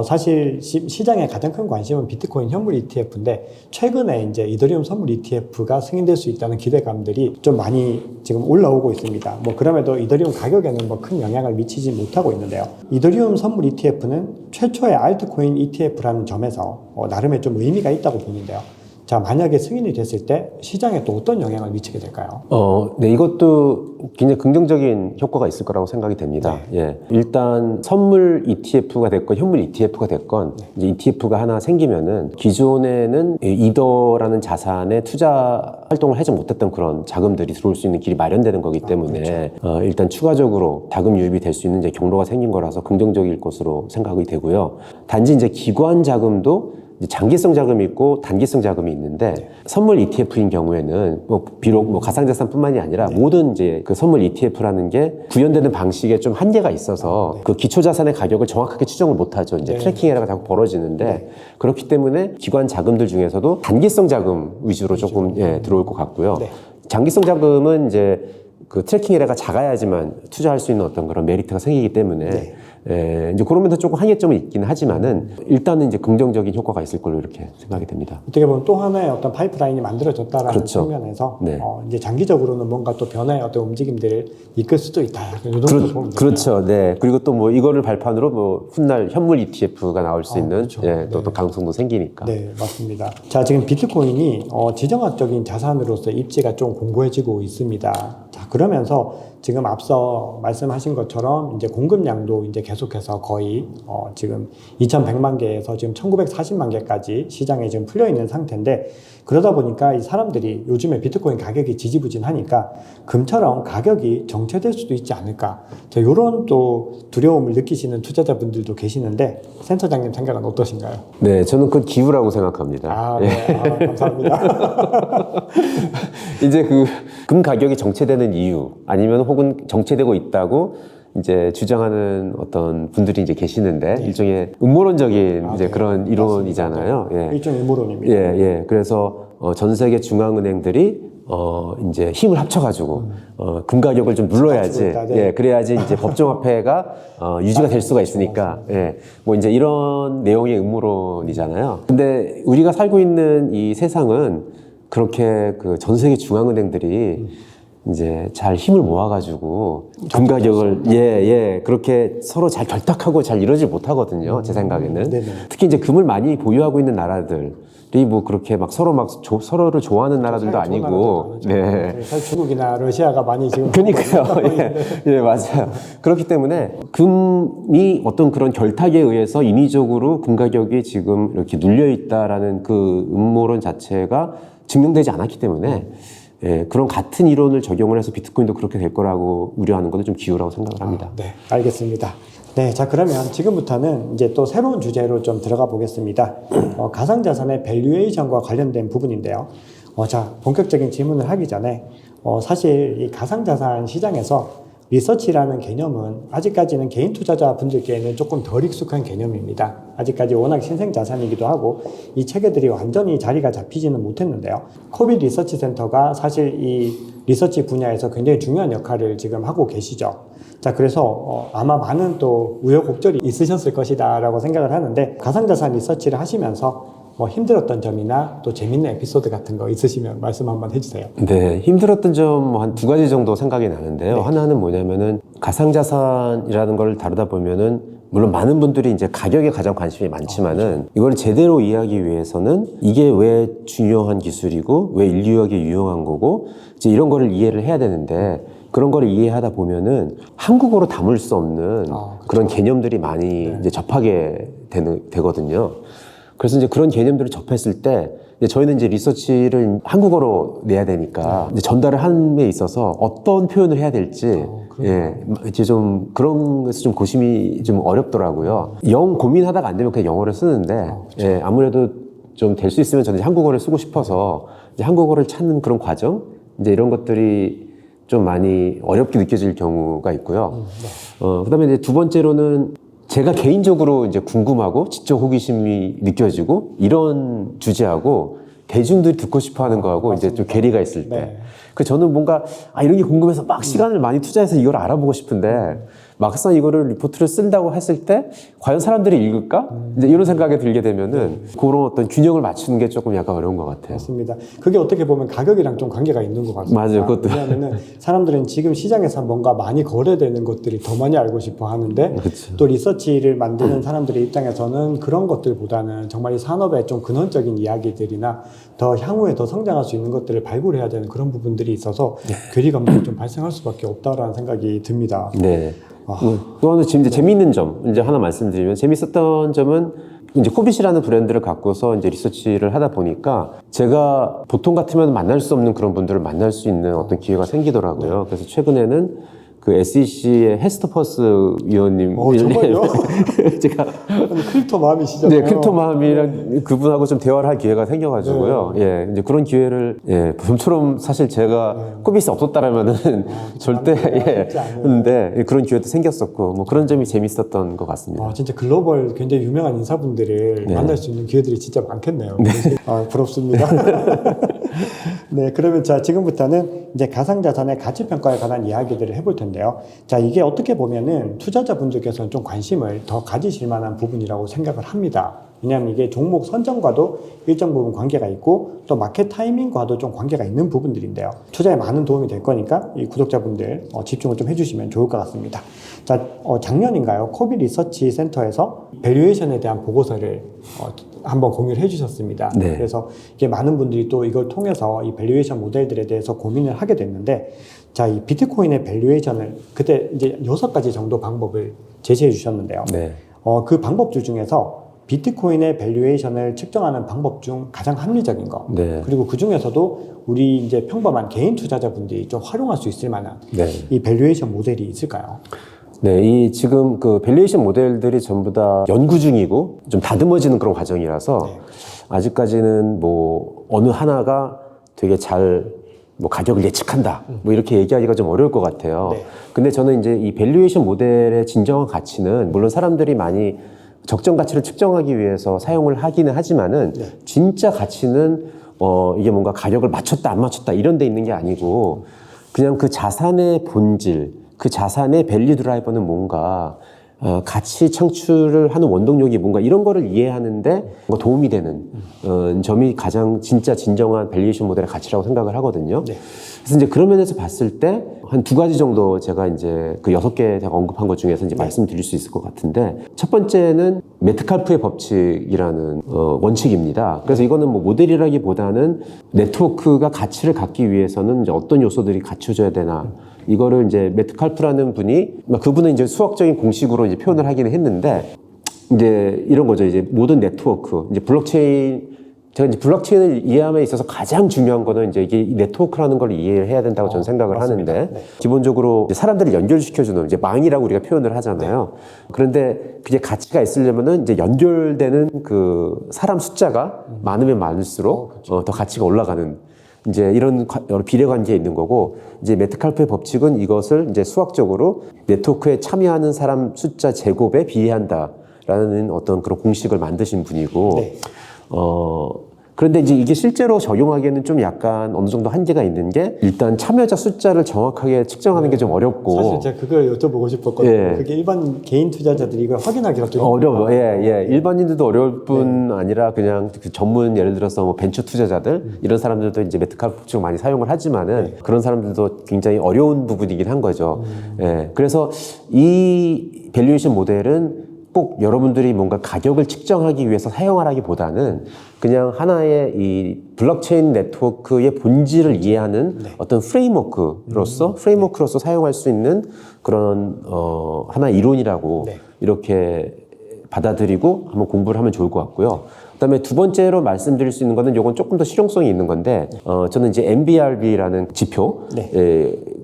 사실 시장의 가장 큰 관심은 비트코인 현물 ETF인데 최근에 이제 이더리움 선물 ETF가 승인될 수 있다는 기대감들이 좀 많이 지금 올라오고 있습니다. 그럼에도 이더리움 가격에는 큰 영향을 미치지 못하고 있는데요. 이더리움 선물 ETF는 최초의 알트코인 ETF라는 점에서 나름의 좀 의미가 있다고 보는데요. 자, 만약에 승인이 됐을 때 시장에 또 어떤 영향을 미치게 될까요? 네, 이것도 굉장히 긍정적인 효과가 있을 거라고 생각이 됩니다. 예. 일단 선물 ETF가 됐건 현물 ETF가 됐건 이제 ETF가 하나 생기면은 기존에는 이더라는 자산에 투자 활동을 하지 못했던 그런 자금들이 들어올 수 있는 길이 마련되는 거기 때문에 일단 추가적으로 자금 유입이 될 수 있는 이제 경로가 생긴 거라서 긍정적일 것으로 생각이 되고요. 단지 이제 기관 자금도 장기성 자금이 있고 단기성 자금이 있는데 선물 ETF인 경우에는 비록 가상자산뿐만이 아니라 모든 이제 그 선물 ETF라는 게 구현되는 방식에 좀 한계가 있어서 그 기초자산의 가격을 정확하게 추정을 못하죠. 이제 트래킹 에러가 자꾸 벌어지는데 그렇기 때문에 기관 자금들 중에서도 단기성 자금 위주로 조금 들어올 것 같고요. 장기성 자금은 이제 그 트래킹 에러가 작아야지만 투자할 수 있는 어떤 그런 메리트가 생기기 때문에 이제 그런 면에서 조금 한계점은 있긴 하지만은 일단은 이제 긍정적인 효과가 있을 걸로 이렇게 생각이 됩니다. 어떻게 보면 또 하나의 어떤 파이프라인이 만들어졌다라는 그렇죠. 측면에서 이제 장기적으로는 뭔가 또 변화의 어떤 움직임들을 이끌 수도 있다. 이 정도 보면 그렇죠. 네. 그리고 또 이거를 발판으로 훗날 현물 ETF가 나올 수 있는 그렇죠. 또 가능성도 생기니까. 네, 맞습니다. 자, 지금 비트코인이 지정학적인 자산으로서 입지가 좀 공고해지고 있습니다. 자, 그러면서 지금 앞서 말씀하신 것처럼 이제 공급량도 이제 계속해서 거의 지금 2,100만 개에서 지금 1,940만 개까지 시장에 지금 풀려 있는 상태인데 그러다 보니까 이 사람들이 요즘에 비트코인 가격이 지지부진하니까 금처럼 가격이 정체될 수도 있지 않을까. 자, 이런 또 두려움을 느끼시는 투자자분들도 계시는데 센터장님 생각은 어떠신가요? 네, 저는 그건 기우라고 생각합니다. 감사합니다. 이제 금 가격이 정체되는 이유 아니면 혹은 정체되고 있다고 이제 주장하는 어떤 분들이 이제 계시는데 일종의 음모론적인 이제 그런 이론이잖아요. 일종의 음모론입니다. 그래서 전 세계 중앙은행들이 이제 힘을 합쳐가지고 금 가격을 좀 눌러야지, 그래야지 이제 법정화폐가 유지가 될 수가 있으니까, 이제 이런 내용의 음모론이잖아요. 근데 우리가 살고 있는 이 세상은 그렇게 전 세계 중앙은행들이 이제 잘 힘을 모아가지고 금 가격을 그렇게 서로 잘 결탁하고 잘 이러지 못하거든요. 제 생각에는. 네네. 특히 이제 금을 많이 보유하고 있는 나라들이 뭐 그렇게 막 서로를 좋아하는 나라들도 아니고, 네. 사실 중국이나 러시아가 많이 지금 그러니까요. 예, 맞아요. 그렇기 때문에 금이 어떤 그런 결탁에 의해서 인위적으로 금 가격이 지금 이렇게 눌려 있다라는 그 음모론 자체가 증명되지 않았기 때문에 예, 그런 같은 이론을 적용을 해서 비트코인도 그렇게 될 거라고 우려하는 것은 좀 기우라고 생각을 합니다. 네, 알겠습니다. 네, 자 그러면 지금부터는 이제 또 새로운 주제로 좀 들어가 보겠습니다. 가상자산의 밸류에이션과 관련된 부분인데요. 자, 본격적인 질문을 하기 전에 사실 이 가상자산 시장에서 리서치라는 개념은 아직까지는 개인 투자자분들께는 조금 덜 익숙한 개념입니다. 아직까지 워낙 신생 자산이기도 하고 이 체계들이 완전히 자리가 잡히지는 못했는데요. 코빗 리서치 센터가 사실 이 리서치 분야에서 굉장히 중요한 역할을 지금 하고 계시죠. 자, 그래서 아마 많은 또 우여곡절이 있으셨을 것이다 라고 생각을 하는데 가상자산 리서치를 하시면서 힘들었던 점이나 또 재밌는 에피소드 같은 거 있으시면 말씀 한번 해주세요. 네, 힘들었던 점 한 두 가지 정도 생각이 나는데요. 네. 하나는 뭐냐면은 가상자산이라는 걸 다루다 보면은 물론 많은 분들이 이제 가격에 가장 관심이 많지만은 이걸 제대로 이해하기 위해서는 이게 왜 중요한 기술이고 왜 인류학에 유용한 거고 이제 이런 거를 이해를 해야 되는데 그런 거를 이해하다 보면은 한국어로 담을 수 없는 그런 개념들이 많이 이제 접하게 되거든요. 그래서 이제 그런 개념들을 접했을 때 저희는 이제 리서치를 한국어로 내야 되니까 이제 전달을 함에 있어서 어떤 표현을 해야 될지 이제 좀 그런 것에서 좀 고심이 좀 어렵더라고요. 영 고민하다가 안 되면 그냥 영어를 쓰는데 아무래도 좀 될 수 있으면 저는 이제 한국어를 쓰고 싶어서 이제 한국어를 찾는 그런 과정 이제 이런 것들이 좀 많이 어렵게 느껴질 경우가 있고요. 그다음에 이제 두 번째로는 제가 개인적으로 이제 궁금하고 지적 호기심이 느껴지고 이런 주제하고 대중들이 듣고 싶어 하는 거하고 이제 좀 괴리가 있을 때. 네. 그 저는 뭔가 이런 게 궁금해서 막 시간을 많이 투자해서 이걸 알아보고 싶은데 막상 이거를 리포트를 쓴다고 했을 때 과연 사람들이 읽을까? 이제 이런 생각이 들게 되면은 그런 어떤 균형을 맞추는 게 조금 약간 어려운 것 같아요. 맞습니다. 그게 어떻게 보면 가격이랑 좀 관계가 있는 것 같습니다. 맞아요, 그것도. 왜냐하면은 사람들은 지금 시장에서 뭔가 많이 거래되는 것들이 더 많이 알고 싶어 하는데 그렇죠. 또 리서치를 만드는 사람들의 입장에서는 그런 것들보다는 정말 이 산업의 좀 근원적인 이야기들이나 더 향후에 더 성장할 수 있는 것들을 발굴해야 되는 그런 부분들이 있어서 괴리감도 좀 발생할 수밖에 없다라는 생각이 듭니다. 네. 또 하나 지금 이제 재미있는 점 이제 하나 말씀드리면 재밌었던 점은 이제 코빗이라는 브랜드를 갖고서 이제 리서치를 하다 보니까 제가 보통 같으면 만날 수 없는 그런 분들을 만날 수 있는 어떤 기회가 생기더라고요. 그래서 최근에는 그 SEC의 헤스터퍼스 위원님 정말요? 제가 크립토 마음이시잖아요. 네, 크립토 마음이랑 그분하고 좀 대화를 할 기회가 생겨가지고요. 예, 이제 그런 기회를 좀처럼 사실 제가 코빗이 없었다라면은 절대 했는데 그런 기회도 생겼었고 뭐 그런 점이 재밌었던 것 같습니다. 진짜 글로벌 굉장히 유명한 인사분들을 만날 수 있는 기회들이 진짜 많겠네요. 부럽습니다. 네, 그러면 자 지금부터는 이제 가상자산의 가치평가에 관한 이야기들을 해볼 텐데요. 자, 이게 어떻게 보면은 투자자분들께서는 좀 관심을 더 가지실 만한 부분이라고 생각을 합니다. 왜냐하면 이게 종목 선정과도 일정 부분 관계가 있고 또 마켓 타이밍과도 좀 관계가 있는 부분들인데요. 투자에 많은 도움이 될 거니까 이 구독자분들 집중을 좀 해주시면 좋을 것 같습니다. 자, 작년인가요? 코빗 리서치 센터에서 밸류에이션에 대한 보고서를 한번 공유를 해주셨습니다. 네. 그래서 이게 많은 분들이 또 이걸 통해서 이 밸류에이션 모델들에 대해서 고민을 하게 됐는데, 자, 이 비트코인의 밸류에이션을 그때 이제 6가지 정도 방법을 제시해 주셨는데요. 네. 그 방법들 중에서 비트코인의 밸류에이션을 측정하는 방법 중 가장 합리적인 거. 네. 그리고 그 중에서도 우리 이제 평범한 개인 투자자분들이 좀 활용할 수 있을 만한 네. 이 밸류에이션 모델이 있을까요? 네, 이 지금 그 밸류에이션 모델들이 전부 다 연구 중이고 좀 다듬어지는 그런 과정이라서 아직까지는 뭐 어느 하나가 되게 잘 뭐 가격을 예측한다 뭐 이렇게 얘기하기가 좀 어려울 것 같아요. 네. 근데 저는 이제 이 밸류에이션 모델의 진정한 가치는 물론 사람들이 많이 적정 가치를 측정하기 위해서 사용을 하기는 하지만은 진짜 가치는 이게 뭔가 가격을 맞췄다 안 맞췄다 이런 데 있는 게 아니고 그냥 그 자산의 본질, 그 자산의 밸류 드라이버는 뭔가 가치 창출을 하는 원동력이 뭔가 이런 거를 이해하는데 뭔가 도움이 되는 점이 가장 진짜 진정한 밸류에이션 모델의 가치라고 생각을 하거든요. 네. 그래서 이제 그런 면에서 봤을 때 한 두 가지 정도 제가 이제 그 6개 제가 언급한 것 중에서 이제 말씀드릴 수 있을 것 같은데, 첫 번째는 메트칼프의 법칙이라는 원칙입니다. 그래서 이거는 뭐 모델이라기보다는 네트워크가 가치를 갖기 위해서는 이제 어떤 요소들이 갖춰져야 되나, 이거를 이제 메트칼프라는 분이, 그분은 이제 수학적인 공식으로 이제 표현을 하기는 했는데, 이제 이런 거죠. 이제 모든 네트워크, 이제 제가 이제 블록체인을 이해함에 있어서 가장 중요한 거는 이제 이게 네트워크라는 걸 이해를 해야 된다고 저는 생각을 맞습니다. 하는데, 네. 기본적으로 이제 사람들을 연결시켜주는 이제 망이라고 우리가 표현을 하잖아요. 그런데 그게 가치가 있으려면은 이제 연결되는 그 사람 숫자가 많으면 많을수록 더 가치가 올라가는, 이제 이런 여러 비례관계에 있는 거고, 이제 메트칼프의 법칙은 이것을 이제 수학적으로 네트워크에 참여하는 사람 숫자 제곱에 비례한다라는 어떤 그런 공식을 만드신 분이고, 네. 그런데 이제 이게 실제로 적용하기에는 좀 약간 어느 정도 한계가 있는 게, 일단 참여자 숫자를 정확하게 측정하는 게 좀 어렵고. 사실 제가 그걸 여쭤보고 싶었거든요. 예. 그게 일반 개인 투자자들이 이걸 확인하기가 좀 어려워. 예. 일반인들도 어려울 뿐 아니라 그냥 그 전문, 예를 들어서 뭐 벤처 투자자들, 이런 사람들도 이제 메트칼프 법칙을 많이 사용을 하지만은 그런 사람들도 굉장히 어려운 부분이긴 한 거죠. 예. 그래서 이 밸류에이션 모델은 꼭 여러분들이 뭔가 가격을 측정하기 위해서 사용하라기보다는 그냥 하나의 이 블록체인 네트워크의 본질을 이해하는 어떤 프레임워크로서 사용할 수 있는 그런 하나의 이론이라고 이렇게 받아들이고 한번 공부를 하면 좋을 것 같고요. 그다음에 두 번째로 말씀드릴 수 있는 거는 요건 조금 더 실용성이 있는 건데, 저는 이제 MBRB라는 지표,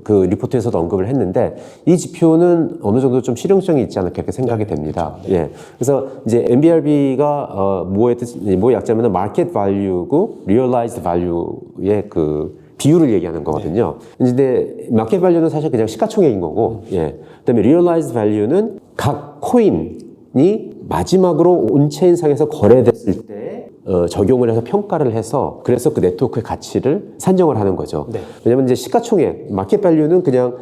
그 리포트에서도 언급을 했는데, 이 지표는 어느 정도 좀 실용성이 있지 않을까 이렇게 생각이 됩니다. 예. 그래서 이제 MBRB가 뭐의 약자면은 마켓 밸류고 리얼라이즈드 밸류의 그 비율을 얘기하는 거거든요. 근데 마켓 밸류는 사실 그냥 시가총액인 거고, 예. 그다음에 리얼라이즈드 밸류는 각 코인이 마지막으로 온체인상에서 거래됐을 때 적용을 해서 평가를 해서, 그래서 그 네트워크의 가치를 산정을 하는 거죠. 왜냐면 이제 시가총액, 마켓 밸류는 그냥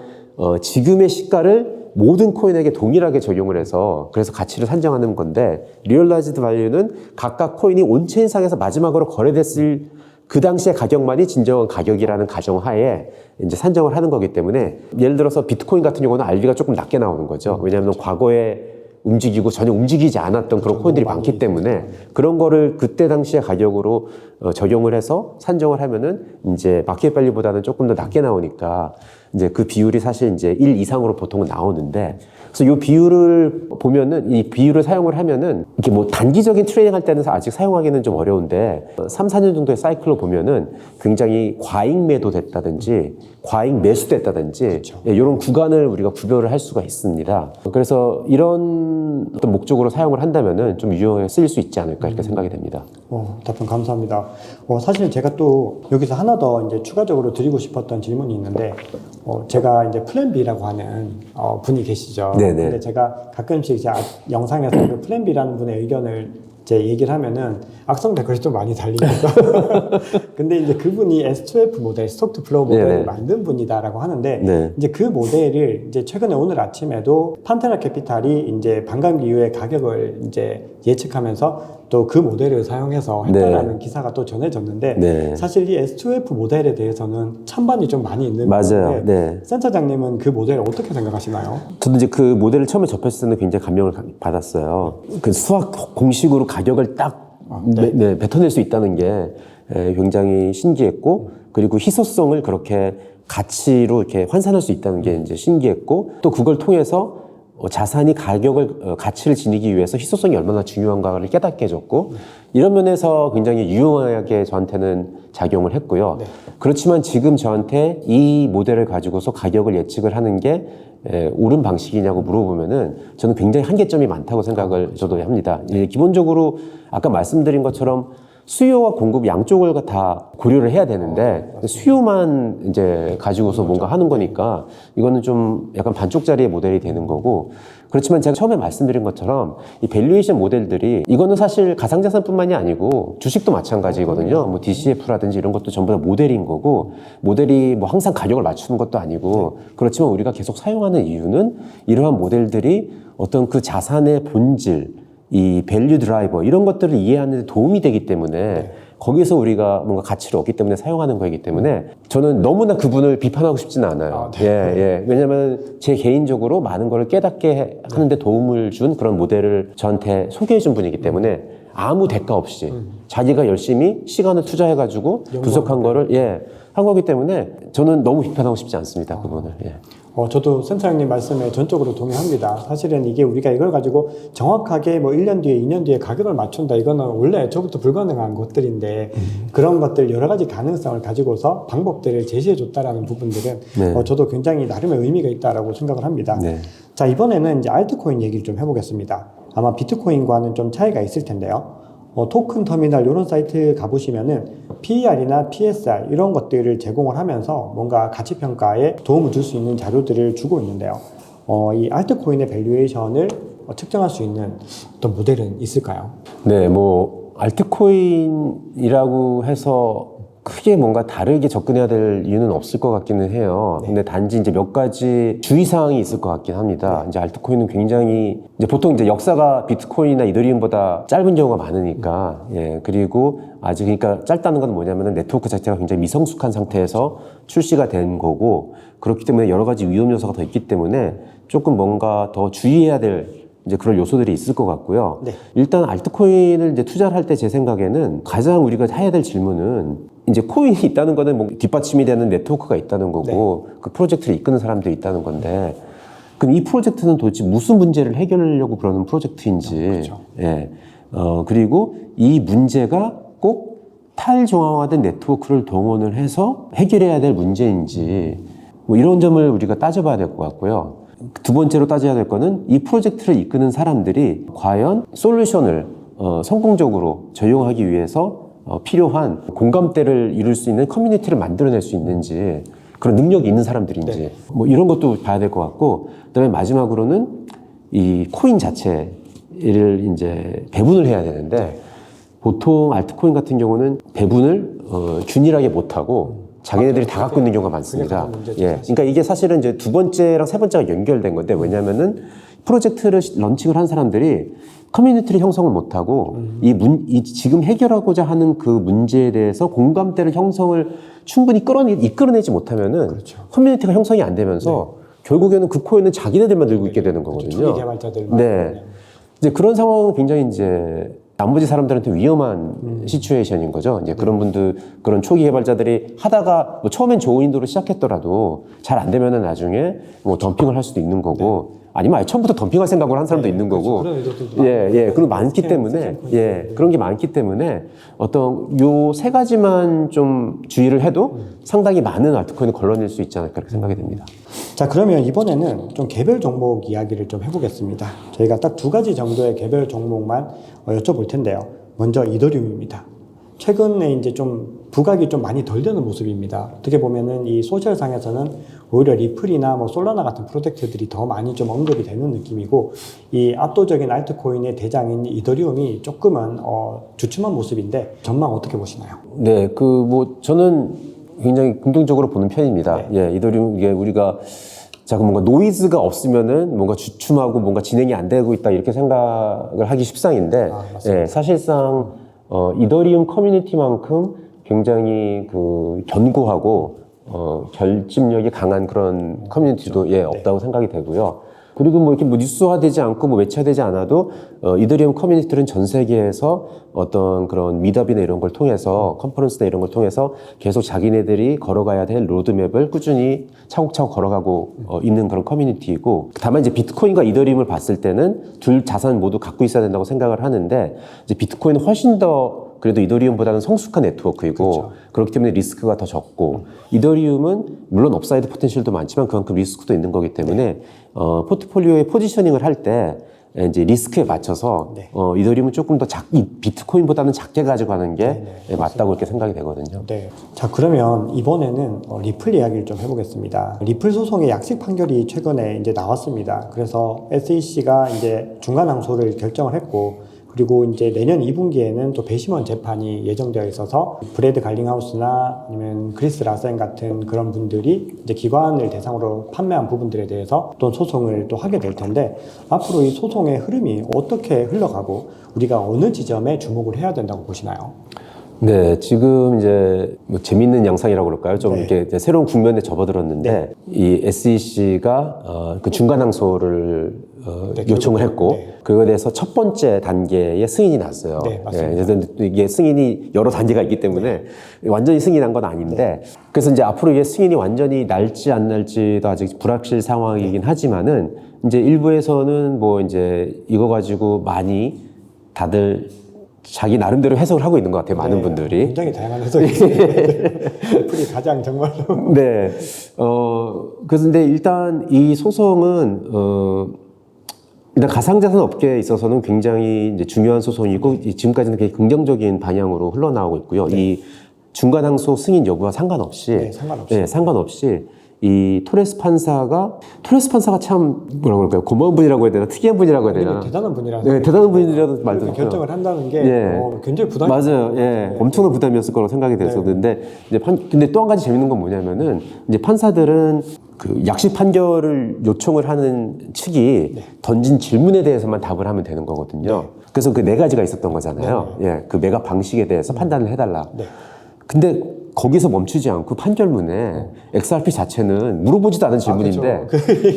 지금의 시가를 모든 코인에게 동일하게 적용을 해서 그래서 가치를 산정하는 건데, 리얼라이즈드 밸류는 각각 코인이 온체인상에서 마지막으로 거래됐을 그 당시의 가격만이 진정한 가격이라는 가정하에 이제 산정을 하는 거기 때문에, 예를 들어서 비트코인 같은 경우는 RB가 조금 낮게 나오는 거죠. 왜냐하면 과거에 움직이고 전혀 움직이지 않았던 그런 코인들이 많기 때문에, 그런 거를 그때 당시의 가격으로 적용을 해서 산정을 하면은 이제 마켓 밸류보다는 조금 더 낮게 나오니까 이제 그 비율이 사실 이제 1 이상으로 보통은 나오는데, 그래서 이 비율을 보면은, 이 비율을 사용을 하면은 이렇게 뭐 단기적인 트레이딩 할 때는 아직 사용하기는 좀 어려운데, 3, 4년 정도의 사이클로 보면은 굉장히 과잉 매도됐다든지 과잉 매수됐다든지 이런 구간을 우리가 구별을 할 수가 있습니다. 그래서 이런 어떤 목적으로 사용을 한다면은 좀 유용하게 쓰일 수 있지 않을까 이렇게 생각이 됩니다. 답변 감사합니다. 사실 제가 또 여기서 하나 더 이제 추가적으로 드리고 싶었던 질문이 있는데, 제가 이제 플랜 B라고 하는 분이 계시죠. 네네. 근데 제가 가끔씩 제 영상에서 그 플랜 B라는 분의 의견을 제 얘기를 하면은 악성 댓글이 좀 많이 달리죠. 근데 이제 그분이 S2F 모델, 스톡 투 플로우 모델을 네네. 만든 분이다라고 하는데, 이제 그 모델을 이제 최근에 오늘 아침에도 판테라 캐피탈이 이제 반감기 이후에 가격을 이제 예측하면서 또 그 모델을 사용해서 했다라는 기사가 또 전해졌는데, 사실 이 S2F 모델에 대해서는 찬반이 좀 많이 있는 맞아요. 건데, 센터장님은 그 모델을 어떻게 생각하시나요? 저도 이제 그 모델을 처음에 접했을 때는 굉장히 감명을 받았어요. 그 수학 공식으로 가격을 딱 뱉어낼 수 있다는 게 굉장히 신기했고, 그리고 희소성을 그렇게 가치로 이렇게 환산할 수 있다는 게 이제 신기했고, 또 그걸 통해서 자산이 가치를 지니기 위해서 희소성이 얼마나 중요한가를 깨닫게 해줬고, 이런 면에서 굉장히 유용하게 저한테는 작용을 했고요. 그렇지만 지금 저한테 이 모델을 가지고서 가격을 예측을 하는 게 옳은 방식이냐고 물어보면은 저는 굉장히 한계점이 많다고 생각을 저도 합니다. 기본적으로 아까 말씀드린 것처럼 수요와 공급 양쪽을 다 고려를 해야 되는데, 수요만 이제 가지고서 뭔가 하는 거니까 이거는 좀 약간 반쪽짜리의 모델이 되는 거고, 그렇지만 제가 처음에 말씀드린 것처럼 이 밸류에이션 모델들이, 이거는 사실 가상자산뿐만이 아니고 주식도 마찬가지거든요. 뭐 DCF라든지 이런 것도 전부 다 모델인 거고, 모델이 뭐 항상 가격을 맞추는 것도 아니고, 그렇지만 우리가 계속 사용하는 이유는 이러한 모델들이 어떤 그 자산의 본질, 이 밸류 드라이버 이런 것들을 이해하는 데 도움이 되기 때문에 거기서 우리가 뭔가 가치를 얻기 때문에 사용하는 거이기 때문에 저는 너무나 그분을 비판하고 싶지는 않아요. 왜냐하면 제 개인적으로 많은 걸 깨닫게 하는 데 도움을 준 그런 모델을 저한테 소개해 준 분이기 때문에 아무 대가 없이 자기가 열심히 시간을 투자해가지고 분석한 거를 한 거기 때문에 저는 너무 비판하고 싶지 않습니다. 그분을. 저도 센터장님 말씀에 전적으로 동의합니다. 사실은 이게 우리가 이걸 가지고 정확하게 뭐 1년 뒤에, 2년 뒤에 가격을 맞춘다. 이거는 원래 저부터 불가능한 것들인데 그런 것들 여러 가지 가능성을 가지고서 방법들을 제시해 줬다라는 부분들은 저도 굉장히 나름의 의미가 있다라고 생각을 합니다. 자, 이번에는 이제 알트코인 얘기를 좀 해보겠습니다. 아마 비트코인과는 좀 차이가 있을 텐데요. 토큰 터미널 이런 사이트 가보시면은 PER이나 PSR 이런 것들을 제공을 하면서 뭔가 가치 평가에 도움을 줄 수 있는 자료들을 주고 있는데요. 이 알트코인의 밸류에이션을 측정할 수 있는 어떤 모델은 있을까요? 네, 뭐 알트코인이라고 해서 크게 뭔가 다르게 접근해야 될 이유는 없을 것 같기는 해요. 근데 단지 이제 몇 가지 주의사항이 있을 것 같긴 합니다. 이제 알트코인은 굉장히, 이제 보통 이제 역사가 비트코인이나 이더리움보다 짧은 경우가 많으니까, 그리고 아직, 그러니까 짧다는 건 뭐냐면은 네트워크 자체가 굉장히 미성숙한 상태에서 출시가 된 거고, 그렇기 때문에 여러 가지 위험 요소가 더 있기 때문에 조금 뭔가 더 주의해야 될 이제 그런 요소들이 있을 것 같고요. 일단 알트코인을 이제 투자를 할 때 제 생각에는 가장 우리가 해야 될 질문은 이제 코인이 있다는 거는 뭐 뒷받침이 되는 네트워크가 있다는 거고 그 프로젝트를 이끄는 사람들이 있다는 건데 그럼 이 프로젝트는 도대체 무슨 문제를 해결하려고 그러는 프로젝트인지 그리고 이 문제가 꼭 탈정화화된 네트워크를 동원을 해서 해결해야 될 문제인지 뭐 이런 점을 우리가 따져봐야 될 것 같고요. 두 번째로 따져야 될 거는 이 프로젝트를 이끄는 사람들이 과연 솔루션을 성공적으로 적용하기 위해서 필요한 공감대를 이룰 수 있는 커뮤니티를 만들어낼 수 있는지 그런 능력이 있는 사람들인지 뭐 이런 것도 봐야 될 것 같고 그다음에 마지막으로는 이 코인 자체를 이제 배분을 해야 되는데 보통 알트코인 같은 경우는 배분을 균일하게 못하고 자기네들이 다 갖고 있는 경우가 많습니다. 그러니까 이게 사실은 이제 두 번째랑 세 번째가 연결된 건데 왜냐면은 프로젝트를 런칭을 한 사람들이 커뮤니티를 형성을 못하고 이 지금 해결하고자 하는 그 문제에 대해서 공감대를 형성을 충분히 이끌어내지 못하면은 커뮤니티가 형성이 안 되면서 결국에는 그 코인은 자기네들만 들고 있게 되는 거거든요. 초기 개발자들만. 이제 그런 상황은 굉장히 이제 나머지 사람들한테 위험한 시츄에이션인 거죠. 이제 그런 분들, 그런 초기 개발자들이 하다가 뭐 처음엔 좋은 인도로 시작했더라도 잘 안 되면은 나중에 뭐 덤핑을 할 수도 있는 거고 아니면 아예 처음부터 덤핑할 생각을 한 사람도 있는 거고. 그런 많기 때문에, 그런 게 많기 때문에 어떤 요 세 가지만 좀 주의를 해도 상당히 많은 알트코인을 걸러낼 수 있지 않을까 그렇게 생각이 됩니다. 자, 그러면 이번에는 좀 개별 종목 이야기를 좀 해보겠습니다. 저희가 딱 두 가지 정도의 개별 종목만 여쭤볼 텐데요. 먼저 이더리움입니다. 최근에 이제 좀 부각이 좀 많이 덜 되는 모습입니다. 어떻게 보면은 이 소셜상에서는 오히려 리플이나 뭐 솔라나 같은 프로젝트들이 더 많이 좀 언급이 되는 느낌이고 이 압도적인 알트코인의 대장인 이더리움이 조금은 주춤한 모습인데 전망 어떻게 보시나요? 네, 저는 굉장히 긍정적으로 보는 편입니다. 이더리움 이게 우리가 뭔가 노이즈가 없으면은 뭔가 주춤하고 뭔가 진행이 안 되고 있다 이렇게 생각을 하기 십상인데 사실상 이더리움 커뮤니티만큼 굉장히 견고하고 결집력이 강한 그런 커뮤니티도 없다고 생각이 되고요. 그리고 뭐 이렇게 뉴스화되지 않고 뭐 매체화되지 않아도 이더리움 커뮤니티는 전 세계에서 어떤 그런 미답이나 이런 걸 통해서 컨퍼런스나 이런 걸 통해서 계속 자기네들이 걸어가야 될 로드맵을 꾸준히 차곡차곡 걸어가고 있는 그런 커뮤니티이고 다만 이제 비트코인과 이더리움을 봤을 때는 둘 자산 모두 갖고 있어야 된다고 생각을 하는데 이제 비트코인은 훨씬 더 그래도 이더리움보다는 성숙한 네트워크이고 그렇기 때문에 리스크가 더 적고 이더리움은 물론 업사이드 포텐셜도 많지만 그만큼 리스크도 있는 거기 때문에 포트폴리오의 포지셔닝을 할 때 이제 리스크에 맞춰서 이더리움은 조금 더 비트코인보다는 작게 가져가는 게 맞다고 이렇게 생각이 되거든요. 자, 그러면 이번에는 리플 이야기를 좀 해보겠습니다. 리플 소송의 약식 판결이 최근에 이제 나왔습니다. 그래서 SEC가 이제 중간 항소를 결정을 했고 그리고 이제 내년 2분기에는 또 배심원 재판이 예정되어 있어서 브래드 갈링하우스나 아니면 크리스 라센 같은 그런 분들이 이제 기관을 대상으로 판매한 부분들에 대해서 또 소송을 또 하게 될 텐데 앞으로 이 소송의 흐름이 어떻게 흘러가고 우리가 어느 지점에 주목을 해야 된다고 보시나요? 네, 지금 이제 뭐 재밌는 양상이라고 그럴까요? 좀 네. 이렇게 이제 새로운 국면에 접어들었는데 네. 이 SEC가 그 중간 항소를 네, 요청을 결국, 했고 네. 그거에 대해서 첫 번째 단계의 승인이 났어요. 네, 맞습니다. 그래서 이게 승인이 여러 단계가 있기 때문에 완전히 승인한 건 아닌데 그래서 이제 앞으로 이게 승인이 완전히 날지 안 날지도 아직 불확실 상황이긴 하지만은 이제 일부에서는 뭐 이제 이거 가지고 많이 다들 자기 나름대로 해석을 하고 있는 것 같아요. 많은 네, 분들이. 굉장히 다양한 해석이 있습니다. 애플이 가장 정말로 네. 그래서 근데 일단 이 소송은, 일단 가상자산 업계에 있어서는 굉장히 이제 중요한 소송이고, 지금까지는 굉장히 긍정적인 방향으로 흘러나오고 있고요. 이 중간 항소 승인 여부와 상관없이, 네, 상관없이. 네, 상관없이 이 토레스 판사가 참 뭐라고 그럴까요? 고마운 분이라고 해야 되나? 특이한 분이라고 해야 되나? 대단한 분이라서 네, 대단한 분이라도 말도 그렇게 결정을 한다는 게 예. 굉장히 부담이 맞아요. 예. 엄청난 부담이었을 거라고 생각이 됐었는데, 이제 근데 또 한 가지 재밌는 건 뭐냐면은, 이제 판사들은 그 약식 판결을 요청을 하는 측이 던진 질문에 대해서만 답을 하면 되는 거거든요. 그래서 그 네 가지가 있었던 거잖아요. 예. 그 매각 방식에 대해서 판단을 해달라. 네. 근데 거기서 멈추지 않고 판결문에 XRP 자체는 물어보지도 않은 질문인데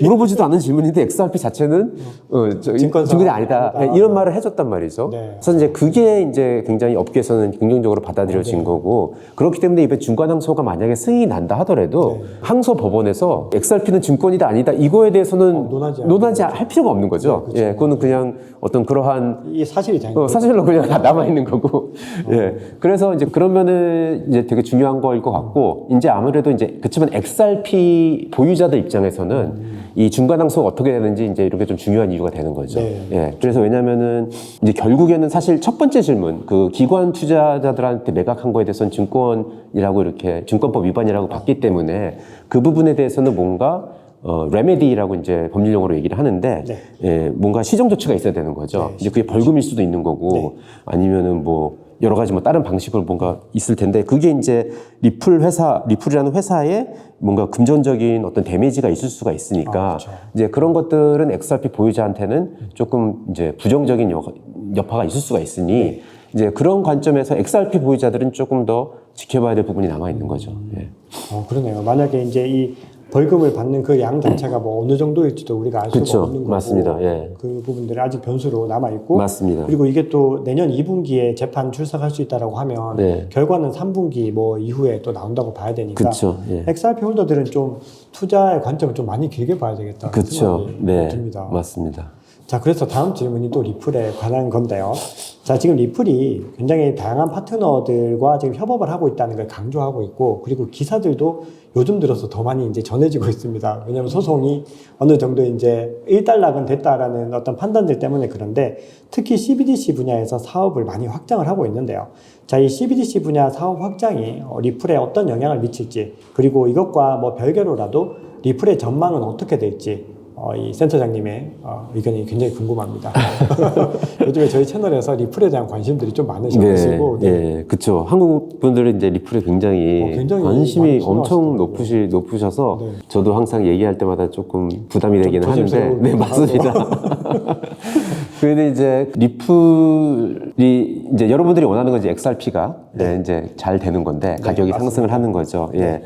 물어보지도 않은 질문인데 XRP 자체는 증권이 아니다. 네, 이런 말을 해줬단 말이죠. 네. 그래서 이제 그게 이제 굉장히 업계에서는 긍정적으로 받아들여진 거고 그렇기 때문에 이번 중간 항소가 만약에 승인이 난다 하더라도 항소 법원에서 XRP는 증권이다 아니다 이거에 대해서는 논하지 할 필요가 없는 거죠. 네, 그렇죠. 예, 그거는 그냥 어떤 그러한 이 사실이 된 사실로 그냥 남아 있는 거고. 예. 그래서 이제 그러면은 이제 되게 중요한 거일 것 같고, 이제 아무래도 이제 그렇지만 XRP 보유자들 입장에서는 이 중간 항소가 어떻게 되는지 이제 이런 게 좀 중요한 이유가 되는 거죠. 네. 예. 그래서 왜냐면은 이제 결국에는 사실 첫 번째 질문, 그 기관 투자자들한테 매각한 거에 대해서는 증권이라고 이렇게 증권법 위반이라고 봤기 때문에 그 부분에 대해서는 뭔가 레메디라고 이제 법률 용어로 얘기를 하는데, 네. 예, 뭔가 시정 조치가 있어야 되는 거죠. 네, 이제 그게 벌금일 수도 있는 거고, 네. 아니면은 뭐, 여러 가지 뭐 다른 방식으로 뭔가 있을 텐데, 그게 이제 리플이라는 회사에 뭔가 금전적인 어떤 데미지가 있을 수가 있으니까, 그렇죠. 이제 그런 것들은 XRP 보유자한테는 조금 이제 부정적인 여파가 있을 수가 있으니, 이제 그런 관점에서 XRP 보유자들은 조금 더 지켜봐야 될 부분이 남아 있는 거죠. 예. 그러네요. 만약에 이제 이 벌금을 받는 그 양 자체가 뭐 어느 정도일지도 우리가 알 수가 그쵸. 없는 거고 맞습니다. 예. 그 부분들이 아직 변수로 남아 있고 맞습니다. 그리고 이게 또 내년 2분기에 재판 출석할 수 있다라고 하면 네. 결과는 3분기 뭐 이후에 또 나온다고 봐야 되니까 그쵸. 예. XRP 홀더들은 좀 투자의 관점을 좀 많이 길게 봐야 되겠다 그쵸. 생각이 네. 듭니다. 맞습니다. 자, 그래서 다음 질문이 또 리플에 관한 건데요. 자, 지금 리플이 굉장히 다양한 파트너들과 지금 협업을 하고 있다는 걸 강조하고 있고, 그리고 기사들도 요즘 들어서 더 많이 이제 전해지고 있습니다. 왜냐하면 소송이 어느 정도 이제 일단락은 됐다라는 어떤 판단들 때문에 그런데 특히 CBDC 분야에서 사업을 많이 확장을 하고 있는데요. 자, 이 CBDC 분야 사업 확장이 리플에 어떤 영향을 미칠지, 그리고 이것과 뭐 별개로라도 리플의 전망은 어떻게 될지, 이 센터장님의 의견이 굉장히 궁금합니다. 요즘에 저희 채널에서 리플에 대한 관심들이 좀 많으셔가지고. 네, 네, 그쵸. 한국 분들은 이제 리플에 굉장히 관심이 많이 엄청 신청하시더라고요. 높으셔서 네. 저도 항상 얘기할 때마다 조금 부담이 되기는 하는데. 조심스러운 네, 맞습니다. 그런데 이제 리플이 이제 여러분들이 원하는 건 이제 XRP가 이제 잘 되는 건데 가격이 맞습니다. 상승을 하는 거죠. 예.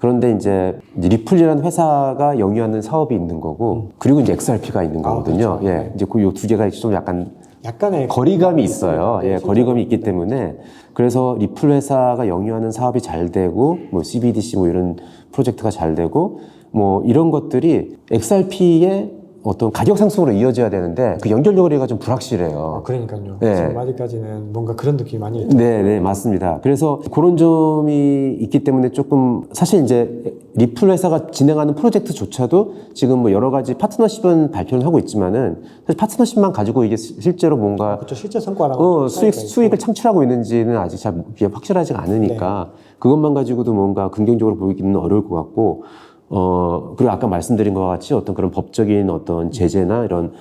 그런데 이제 리플이라는 회사가 영위하는 사업이 있는 거고, 그리고 이제 XRP가 있는 거거든요. 그렇죠. 예. 이제 그 요 두 개가 좀 약간의 거리감이 있어요. 예, 거리감이 있기 때문에. 그래서 리플 회사가 영위하는 사업이 잘 되고, 뭐 CBDC 뭐 이런 프로젝트가 잘 되고, 뭐 이런 것들이 XRP의 어떤 가격 상승으로 이어져야 되는데 그 연결고리가 좀 불확실해요. 그러니까요. 네. 지금 아직까지는 뭔가 그런 느낌이 많이 있죠. 네, 네, 맞습니다. 그래서 그런 점이 있기 때문에 조금 사실 이제 리플 회사가 진행하는 프로젝트조차도 지금 뭐 여러 가지 파트너십은 발표를 하고 있지만은 사실 파트너십만 가지고 이게 실제로 뭔가 그렇죠. 실제 성과랑 수익을 창출하고 있는지는 아직 잘 확실하지가 않으니까 그것만 가지고도 뭔가 긍정적으로 보이기는 어려울 것 같고 그리고 아까 말씀드린 것과 같이 어떤 그런 법적인 어떤 제재나 이런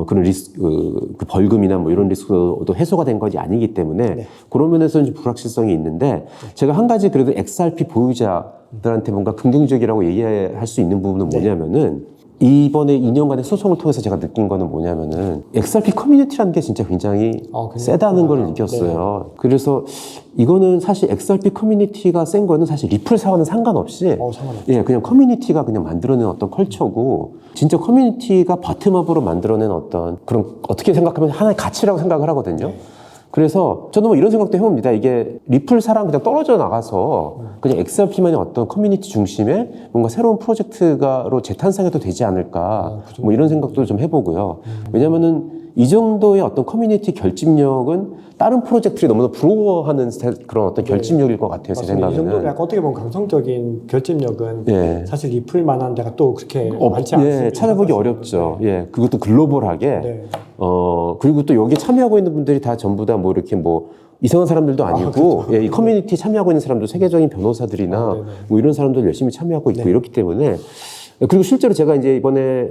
그런 그 벌금이나 뭐 이런 리스크도 해소가 된 것이 아니기 때문에 네. 그런 면에서는 좀 불확실성이 있는데 제가 한 가지 그래도 XRP 보유자들한테 뭔가 긍정적이라고 얘기할 수 있는 부분은 뭐냐면은 이번에 2년간의 소송을 통해서 제가 느낀 거는 뭐냐면은 XRP 커뮤니티라는 게 진짜 굉장히 세다는 걸 느꼈어요. 그래서 이거는 사실 XRP 커뮤니티가 센 거는 사실 리플 사와는 상관없이 예, 그냥 커뮤니티가 그냥 만들어낸 어떤 컬처고 진짜 커뮤니티가 바텀업으로 만들어낸 어떤 그런 어떻게 생각하면 하나의 가치라고 생각을 하거든요. 그래서 저는 뭐 이런 생각도 해봅니다. 이게 리플사랑 그냥 떨어져 나가서 그냥 XRP만의 어떤 커뮤니티 중심의 뭔가 새로운 프로젝트가로 재탄생해도 되지 않을까 뭐 이런 생각도 좀 해보고요. 왜냐면은 이 정도의 어떤 커뮤니티 결집력은 다른 프로젝트들이 너무나 부러워하는 그런 어떤 결집력일 것 같아요. 제 생각에는. 이 정도는 약간 어떻게 보면 감성적인 결집력은 사실 리플만한 데가 또 그렇게 많지 않습니다. 찾아보기 어렵죠. 예, 그것도 글로벌하게. 그리고 또 여기 참여하고 있는 분들이 다 전부 다 뭐 이렇게 뭐 이상한 사람들도 아니고 예, 이 커뮤니티 참여하고 있는 사람도 세계적인 변호사들이나 뭐 이런 사람들 열심히 참여하고 있고 이렇기 때문에 그리고 실제로 제가 이제 이번에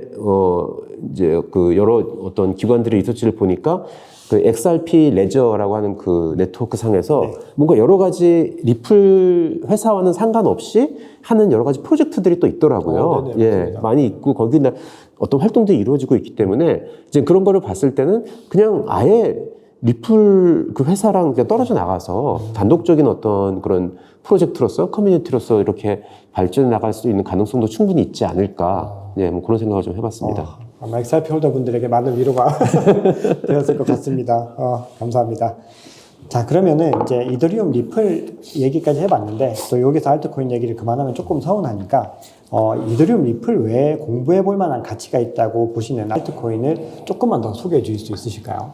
이제 그 여러 어떤 기관들의 리서치를 보니까 그 XRP 레저라고 하는 그 네트워크 상에서 뭔가 여러 가지 리플 회사와는 상관없이 하는 여러 가지 프로젝트들이 또 있더라고요. 예, 맞습니다. 많이 있고 거기나 어떤 활동들이 이루어지고 있기 때문에 이제 그런 거를 봤을 때는 그냥 아예 리플 그 회사랑 그냥 떨어져 나가서 단독적인 어떤 그런 프로젝트로서 커뮤니티로서 이렇게 발전해 나갈 수 있는 가능성도 충분히 있지 않을까. 예, 뭐 그런 생각을 좀 해봤습니다. 아마 XRP 홀더분들에게 많은 위로가 되었을 것 같습니다. 감사합니다. 자, 그러면은 이제 이더리움 리플 얘기까지 해봤는데 또 여기서 알트코인 얘기를 그만하면 조금 서운하니까 이더리움 리플 외에 공부해 볼 만한 가치가 있다고 보시는 알트코인을 조금만 더 소개해 주실 수 있으실까요?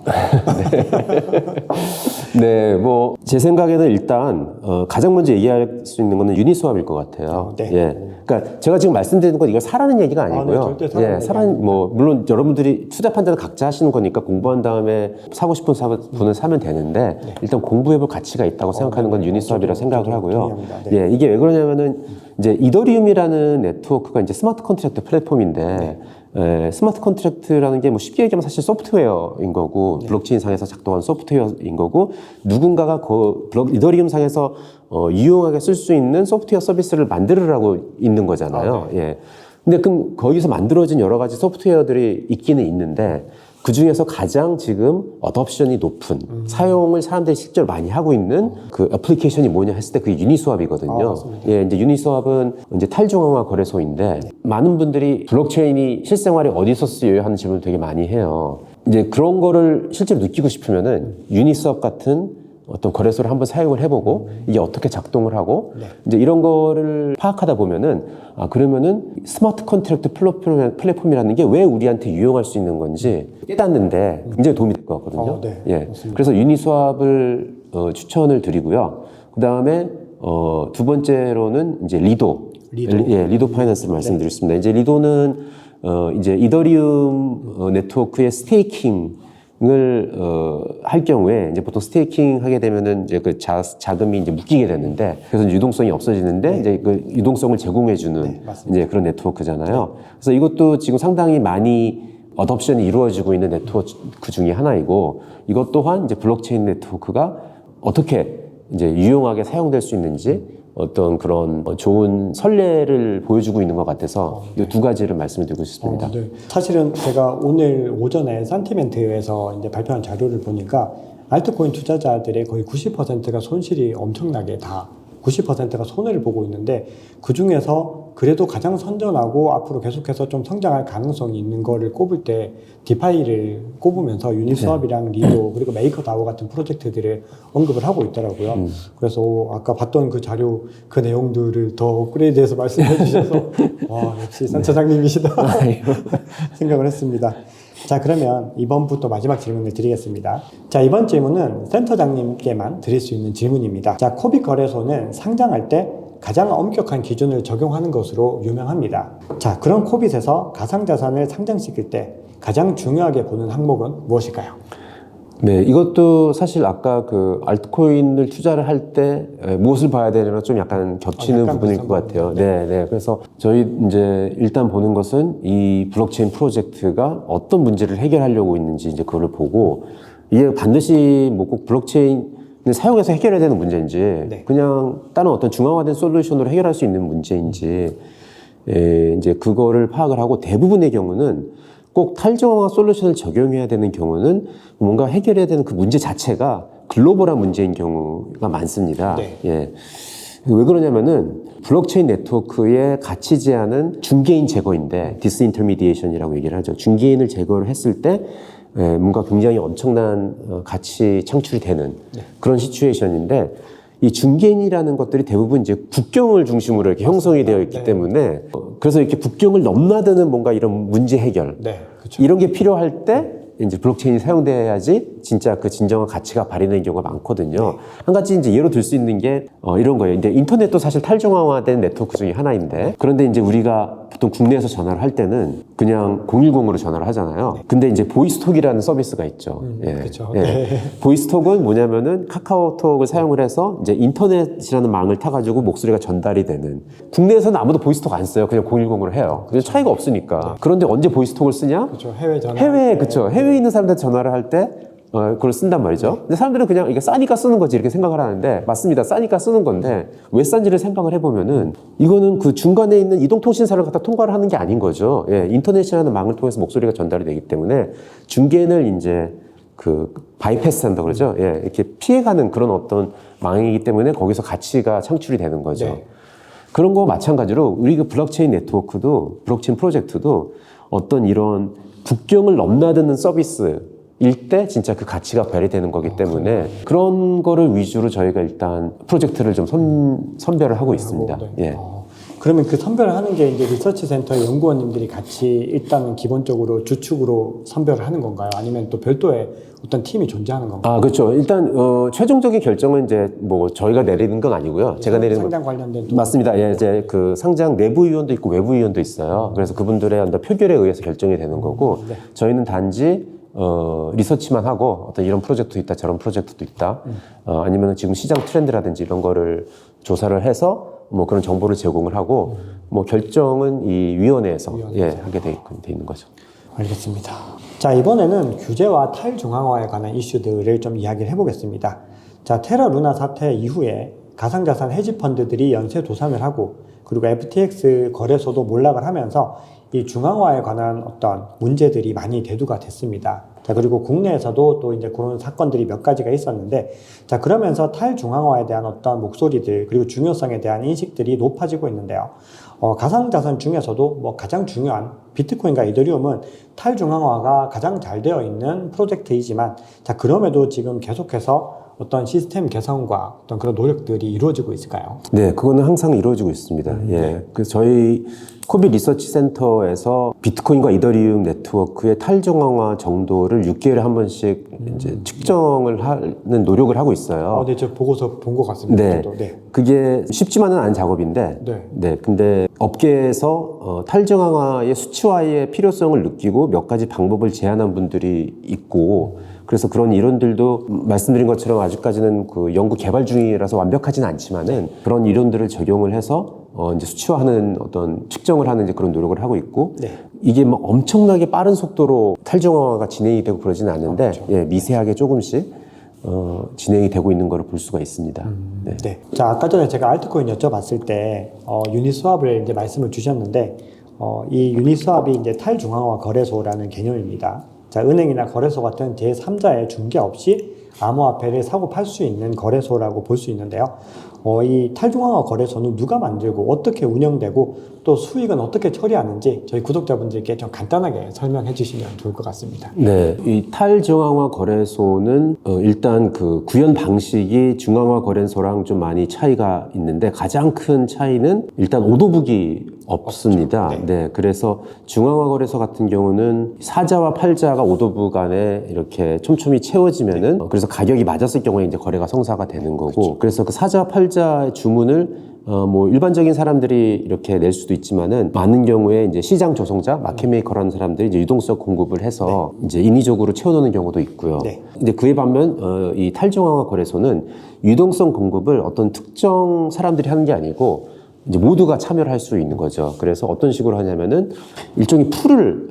네, 뭐 제 생각에는 일단 가장 먼저 얘기할 수 있는 거는 유니스왑일 것 같아요. 예, 그러니까 제가 지금 말씀드리는 건 이거 사라는 얘기가 아니고요. 예, 사라는 뭐 물론 여러분들이 투자 판단은 각자 하시는 거니까 공부한 다음에 사고 싶은 분은 사면 되는데 일단 공부해볼 가치가 있다고 생각하는 건 유니스왑이라 생각을 하고요. 예, 이게 왜 그러냐면은 이제 이더리움이라는 네트워크가 이제 스마트 컨트랙트 플랫폼인데. 스마트 컨트랙트라는 게 뭐 쉽게 얘기하면 사실 소프트웨어인 거고 블록체인 상에서 작동하는 소프트웨어인 거고 누군가가 이더리움 상에서 유용하게 쓸 수 있는 소프트웨어 서비스를 만들으라고 있는 거잖아요. 예. 근데 그럼 거기서 만들어진 여러 가지 소프트웨어들이 있기는 있는데 그 중에서 가장 지금 어덥션이 높은 사용을 사람들이 실제로 많이 하고 있는 그 애플리케이션이 뭐냐 했을 때 그게 유니스왑이거든요. 예, 이제 유니스왑은 이제 탈중앙화 거래소인데 많은 분들이 블록체인이 실생활에 어디서 쓰여요 하는 질문을 되게 많이 해요. 이제 그런 거를 실제로 느끼고 싶으면은 유니스왑 같은 어떤 거래소를 한번 사용을 해보고 이게 어떻게 작동을 하고 이제 이런 거를 파악하다 보면은 그러면은 스마트 컨트랙트 플랫폼이라는 게 왜 우리한테 유용할 수 있는 건지 깨닫는데 굉장히 도움이 될 것 같거든요. 예. 그래서 유니스왑을 추천을 드리고요. 그 다음에 두 번째로는 이제 리도. 예, 리도 파이낸스를 말씀드리겠습니다. 이제 리도는 이제 이더리움 네트워크의 스테이킹 을 할 경우에 이제 보통 스테이킹 하게 되면은 이제 그 자금이 이제 묶이게 되는데 그래서 유동성이 없어지는데 이제 그 유동성을 제공해 주는 이제 그런 네트워크잖아요. 그래서 이것도 지금 상당히 많이 어덥션이 이루어지고 있는 네트워크 중에 하나이고 이것 또한 이제 블록체인 네트워크가 어떻게 이제 유용하게 사용될 수 있는지 어떤 그런 좋은 선례를 보여주고 있는 것 같아서 이 두 가지를 말씀을 드리고 싶습니다. 사실은 제가 오늘 오전에 산티멘트에서 이제 발표한 자료를 보니까 알트코인 투자자들의 거의 90%가 손실이 엄청나게 90%가 손해를 보고 있는데 그 중에서 그래도 가장 선전하고 앞으로 계속해서 좀 성장할 가능성이 있는 거를 꼽을 때 디파이를 꼽으면서 유니스왑이랑 리도 그리고 메이커다오 같은 프로젝트들을 언급을 하고 있더라고요. 그래서 아까 봤던 그 자료 그 내용들을 더 업그레이드해서 말씀해 주셔서 와 역시 센터장님이시다 생각을 했습니다. 자, 그러면 이번부터 마지막 질문을 드리겠습니다. 자, 이번 질문은 센터장님께만 드릴 수 있는 질문입니다. 자, 코빗 거래소는 상장할 때 가장 엄격한 기준을 적용하는 것으로 유명합니다. 자, 그런 코빗에서 가상자산을 상장시킬 때 가장 중요하게 보는 항목은 무엇일까요? 네, 이것도 사실 아까 그 알트코인을 투자를 할 때 무엇을 봐야 되냐랑 좀 약간 겹치는 약간 부분일 것 비슷한 같아요. 네, 네. 그래서 저희 이제 일단 보는 것은 이 블록체인 프로젝트가 어떤 문제를 해결하려고 있는지 이제 그거를 보고 이게 반드시 뭐 꼭 블록체인을 사용해서 해결해야 되는 문제인지 네. 그냥 다른 어떤 중앙화된 솔루션으로 해결할 수 있는 문제인지 이제 그거를 파악을 하고 대부분의 경우는 꼭 탈중앙화 솔루션을 적용해야 되는 경우는 뭔가 해결해야 되는 그 문제 자체가 글로벌한 문제인 경우가 많습니다. 네. 예. 왜 그러냐면은 블록체인 네트워크의 가치 제한은 중개인 제거인데 디스인터미디에이션이라고 얘기를 하죠. 중개인을 제거를 했을 때 뭔가 굉장히 엄청난 가치 창출이 되는 그런 시츄에이션인데 이 중개인이라는 것들이 대부분 이제 국경을 중심으로 이렇게 형성이 되어 있기 때문에 그래서 이렇게 국경을 넘나드는 뭔가 이런 문제 해결 네, 그렇죠. 이런 게 필요할 때 이제 블록체인이 사용돼야지 진짜 그 진정한 가치가 발휘되는 경우가 많거든요. 한 가지 이제 예로 들 수 있는 게 이런 거예요. 이제 인터넷도 사실 탈중앙화된 네트워크 중에 하나인데 그런데 이제 우리가 보통 국내에서 전화를 할 때는 그냥 010으로 전화를 하잖아요. 근데 이제 보이스톡이라는 서비스가 있죠. 예. 그렇죠. 예. 네. 보이스톡은 뭐냐면은 카카오톡을 사용을 해서 이제 인터넷이라는 망을 타가지고 목소리가 전달이 되는. 국내에서는 아무도 보이스톡 안 써요. 그냥 010으로 해요. 그냥 차이가 없으니까. 그런데 언제 보이스톡을 쓰냐? 그렇죠. 해외 전화. 해외에, 그쵸. 해외에 있는 사람들한테 전화를 할 때, 그걸 쓴단 말이죠. 근데 사람들은 그냥 이게 싸니까 쓰는 거지 이렇게 생각을 하는데, 맞습니다. 싸니까 쓰는 건데, 왜 싼지를 생각을 해보면은, 이거는 그 중간에 있는 이동통신사를 갖다 통과를 하는 게 아닌 거죠. 예, 인터넷이라는 망을 통해서 목소리가 전달이 되기 때문에, 중개인을 이제 그 바이패스 한다고 그러죠. 예, 이렇게 피해가는 그런 어떤 망이기 때문에 거기서 가치가 창출이 되는 거죠. 네. 그런 거와 마찬가지로 우리 그 블록체인 네트워크도, 블록체인 프로젝트도 어떤 이런 국경을 넘나드는 서비스일 때 진짜 그 가치가 발휘되는 거기 때문에 그런 거를 위주로 저희가 일단 프로젝트를 좀 선별을 하고 있습니다. 네. 예. 그러면 그 선별을 하는 게 이제 리서치 센터 연구원님들이 같이 일단은 기본적으로 주축으로 선별을 하는 건가요? 아니면 또 별도의 어떤 팀이 존재하는 건가요? 아, 그렇죠. 일단 최종적인 결정은 이제 뭐 저희가 내리는 건 아니고요. 제가 내리는 건 상장 관련된 또 맞습니다. 예, 이제 그 상장 내부 위원도 있고 외부 위원도 있어요. 그래서 그분들의 어떤 표결에 의해서 결정이 되는 거고 네. 저희는 단지 리서치만 하고 어떤 이런 프로젝트도 있다, 저런 프로젝트도 있다. 아니면 지금 시장 트렌드라든지 이런 거를 조사를 해서 뭐 그런 정보를 제공을 하고 뭐 결정은 이 위원회에서 예, 하게 돼 있는 거죠. 알겠습니다. 자, 이번에는 규제와 탈중앙화에 관한 이슈들을 좀 이야기를 해보겠습니다. 자, 테라 루나 사태 이후에 가상자산 헤지펀드들이 연쇄 도산을 하고 그리고 FTX 거래소도 몰락을 하면서 이 중앙화에 관한 어떤 문제들이 많이 대두가 됐습니다. 자, 그리고 국내에서도 또 이제 그런 사건들이 몇 가지가 있었는데, 자, 그러면서 탈중앙화에 대한 어떤 목소리들, 그리고 중요성에 대한 인식들이 높아지고 있는데요. 가상자산 중에서도 뭐 가장 중요한 비트코인과 이더리움은 탈중앙화가 가장 잘 되어 있는 프로젝트이지만, 자, 그럼에도 지금 계속해서 어떤 시스템 개선과 어떤 그런 노력들이 이루어지고 있을까요? 네, 그거는 항상 이루어지고 있습니다. 예. 그래서 저희 코빗 리서치 센터에서 비트코인과 이더리움 네트워크의 탈중앙화 정도를 6개월에 한 번씩 이제 측정을 하는 노력을 하고 있어요. 네, 저 보고서 본 것 같습니다. 네. 저도. 네. 그게 쉽지만은 않은 작업인데, 네. 근데 업계에서 탈중앙화의 수치화의 필요성을 느끼고 몇 가지 방법을 제안한 분들이 있고, 그래서 그런 이론들도 말씀드린 것처럼 아직까지는 그 연구 개발 중이라서 완벽하지는 않지만은 그런 이론들을 적용을 해서 이제 수치화하는 어떤 측정을 하는 이제 그런 노력을 하고 있고, 네. 이게 뭐 엄청나게 빠른 속도로 탈중앙화가 진행이 되고 그러지는 않는데, 그렇죠. 예, 미세하게 조금씩 진행이 되고 있는 걸 볼 수가 있습니다. 네. 네. 자, 아까 전에 제가 알트코인 여쭤봤을 때, 유니스왑을 이제 말씀을 주셨는데, 이 유니스왑이 이제 탈중앙화 거래소라는 개념입니다. 자, 은행이나 거래소 같은 제3자의 중개 없이 암호화폐를 사고 팔 수 있는 거래소라고 볼 수 있는데요. 이 탈중앙화 거래소는 누가 만들고 어떻게 운영되고 또 수익은 어떻게 처리하는지 저희 구독자분들께 좀 간단하게 설명해 주시면 좋을 것 같습니다. 네, 이 탈중앙화 거래소는 일단 그 구현 방식이 중앙화 거래소랑 좀 많이 차이가 있는데 가장 큰 차이는 일단 오도북이 없습니다. 네. 네, 그래서 중앙화 거래소 같은 경우는 사자와 팔자가 오도북 안에 이렇게 촘촘히 채워지면은 그래서 가격이 맞았을 경우에 이제 거래가 성사가 되는 거고, 그래서 그 사자와 팔자의 주문을 뭐 일반적인 사람들이 이렇게 낼 수도 있지만은 많은 경우에 이제 시장 조성자, 마켓메이커라는 사람들이 이제 유동성 공급을 해서 이제 인위적으로 채워놓는 경우도 있고요. 근데 그에 반면 이 탈중앙화 거래소는 유동성 공급을 어떤 특정 사람들이 하는 게 아니고 이제 모두가 참여를 할 수 있는 거죠. 그래서 어떤 식으로 하냐면은 일종의 풀을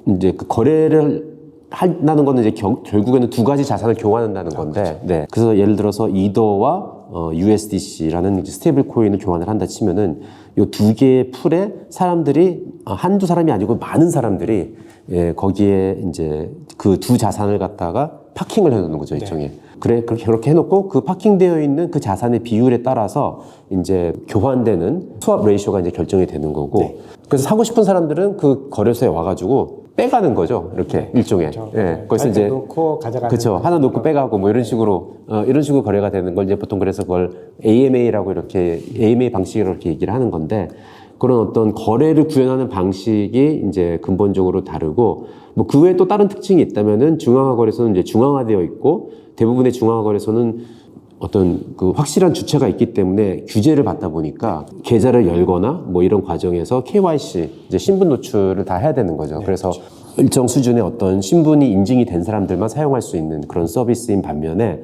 이제 그 거래를 한다는 거는 이제 결국에는 두 가지 자산을 교환한다는 건데, 네. 그래서 예를 들어서 이더와 USDC라는 이제 스테이블 코인을 교환을 한다 치면은 이 두 개의 풀에 사람들이 한두 사람이 아니고 많은 사람들이 예, 거기에 이제 그 두 자산을 갖다가 파킹을 해놓는 거죠, 일종의. 그래, 그렇게 해놓고 그 파킹되어 있는 그 자산의 비율에 따라서 이제 교환되는 스왑 레이쇼가 이제 결정이 되는 거고. 그래서 사고 싶은 사람들은 그 거래소에 와가지고 빼가는 거죠, 이렇게 일종의. 그렇죠. 예, 거기서 이제 놓고 가져가는. 그렇죠. 하나 놓고 빼가고 뭐 이런 식으로 거래가 되는 걸 이제 보통 그래서 그걸 AMA라고 이렇게 AMA 방식으로 이렇게 얘기를 하는 건데. 그런 어떤 거래를 구현하는 방식이 이제 근본적으로 다르고, 뭐 그 외에 또 다른 특징이 있다면은 중앙화 거래소는 이제 중앙화되어 있고, 대부분의 중앙화 거래소는 어떤 그 확실한 주체가 있기 때문에 규제를 받다 보니까 계좌를 열거나 뭐 이런 과정에서 KYC, 이제 신분 노출을 다 해야 되는 거죠. 그래서 일정 수준의 어떤 신분이 인증이 된 사람들만 사용할 수 있는 그런 서비스인 반면에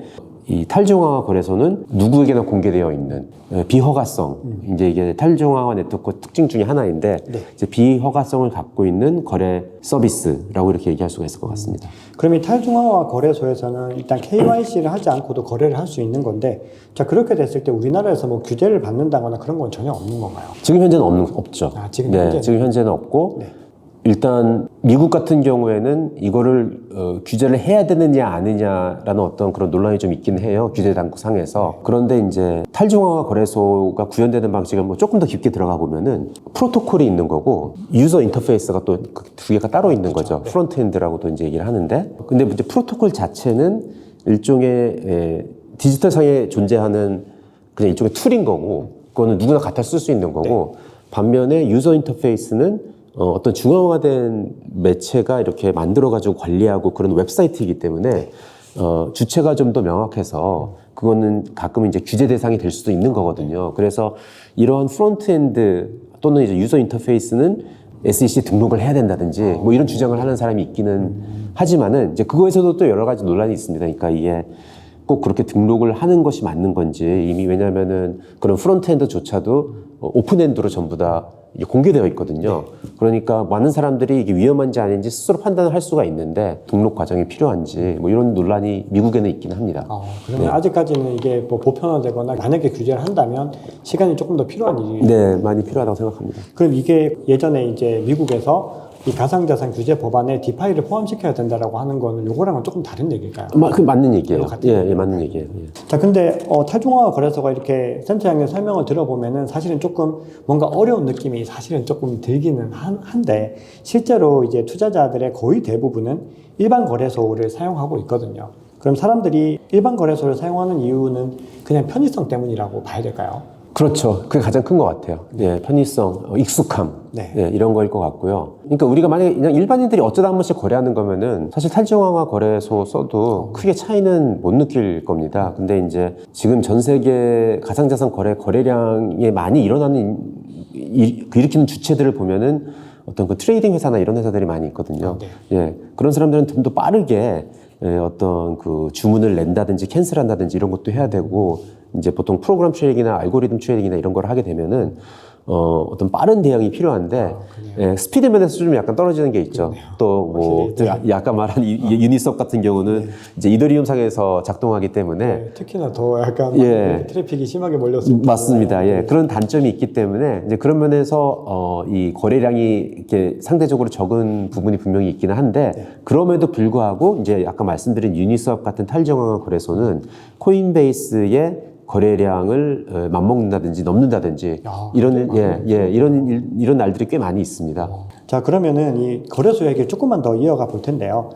이 탈중앙화 거래소는 누구에게나 공개되어 있는 비허가성, 이제 이게 탈중앙화 네트워크 특징 중에 하나인데 이제 비허가성을 갖고 있는 거래 서비스라고 이렇게 얘기할 수가 있을 것 같습니다. 그럼 이 탈중앙화 거래소에서는 일단 KYC를 하지 않고도 거래를 할 수 있는 건데, 자 그렇게 됐을 때 우리나라에서 뭐 규제를 받는다거나 그런 건 전혀 없는 건가요? 지금 현재는 없죠. 지금 네, 현재는? 지금 현재는 없고. 일단 미국 같은 경우에는 이거를 규제를 해야 되느냐 아니냐라는 어떤 그런 논란이 좀 있긴 해요, 규제 당국상에서. 그런데 이제 탈중앙화 거래소가 구현되는 방식은 뭐 조금 더 깊게 들어가 보면은 프로토콜이 있는 거고 유저 인터페이스가 또 두 개가 따로 있는 거죠. 프론트엔드라고도 이제 얘기를 하는데, 근데 이제 프로토콜 자체는 일종의 디지털상에 존재하는 그냥 일종의 툴인 거고, 그거는 누구나 갖다 쓸 수 있는 거고, 반면에 유저 인터페이스는 어떤 중앙화된 매체가 이렇게 만들어가지고 관리하고 그런 웹사이트이기 때문에 주체가 좀 더 명확해서 그거는 가끔 이제 규제 대상이 될 수도 있는 거거든요. 그래서 이러한 프론트엔드 또는 이제 유저 인터페이스는 SEC 등록을 해야 된다든지 뭐 이런 주장을 하는 사람이 있기는 하지만은 이제 그거에서도 또 여러 가지 논란이 있습니다. 그러니까 이게 꼭 그렇게 등록을 하는 것이 맞는 건지, 이미 왜냐면은 그런 프론트엔드조차도 오픈엔드로 전부 다 공개되어 있거든요. 그러니까 많은 사람들이 이게 위험한지 아닌지 스스로 판단을 할 수가 있는데 등록 과정이 필요한지 뭐 이런 논란이 미국에는 있긴 합니다. 그러면 아직까지는 이게 뭐 보편화되거나 만약에 규제를 한다면 시간이 조금 더 필요한 일이에요. 네, 많이 필요하다고 생각합니다. 그럼 이게 예전에 이제 미국에서 이 가상자산 규제 법안에 디파이를 포함시켜야 된다라고 하는 거는 요거랑은 조금 다른 얘기일까요? 그 맞는 얘기예요. 예, 맞는 얘기예요. 예. 자, 근데 탈중앙화 거래소가 이렇게 센터장님 설명을 들어보면은 사실은 조금 뭔가 어려운 느낌이 사실은 조금 들기는 한데, 실제로 이제 투자자들의 거의 대부분은 일반 거래소를 사용하고 있거든요. 그럼 사람들이 일반 거래소를 사용하는 이유는 그냥 편의성 때문이라고 봐야 될까요? 그렇죠. 그게 가장 큰 것 같아요. 예, 편의성, 익숙함, 네. 예, 이런 거일 것 같고요. 그러니까 우리가 만약에 그냥 일반인들이 어쩌다 한 번씩 거래하는 거면은 사실 탈중앙화 거래소 써도 크게 차이는 못 느낄 겁니다. 근데 이제 지금 전 세계 가상자산 거래량이 많이 일으키는 주체들을 보면은 어떤 그 트레이딩 회사나 이런 회사들이 많이 있거든요. 예, 그런 사람들은 좀 더 빠르게 어떤 그 주문을 낸다든지 캔슬한다든지 이런 것도 해야 되고, 이제 보통 프로그램 트레이딩이나 알고리즘 트레이딩이나 이런 걸 하게 되면은 어떤 빠른 대응이 필요한데 스피드 면에서 좀 약간 떨어지는 게 있죠. 또 뭐 아까 말한 유니스왑 같은 경우는 이제 이더리움 상에서 작동하기 때문에 특히나 더 약간 트래픽이 심하게 몰렸을 때 맞습니다. 예, 그런 단점이 있기 때문에 이제 그런 면에서 이 거래량이 이렇게 상대적으로 적은 부분이 분명히 있기는 한데 그럼에도 불구하고 이제 아까 말씀드린 유니스왑 같은 탈중앙화 거래소는 코인베이스의 거래량을 맞먹는다든지 넘는다든지 이런 날들이 꽤 많이 있습니다. 자, 그러면은 이 거래소 얘기를 조금만 더 이어가 볼 텐데요.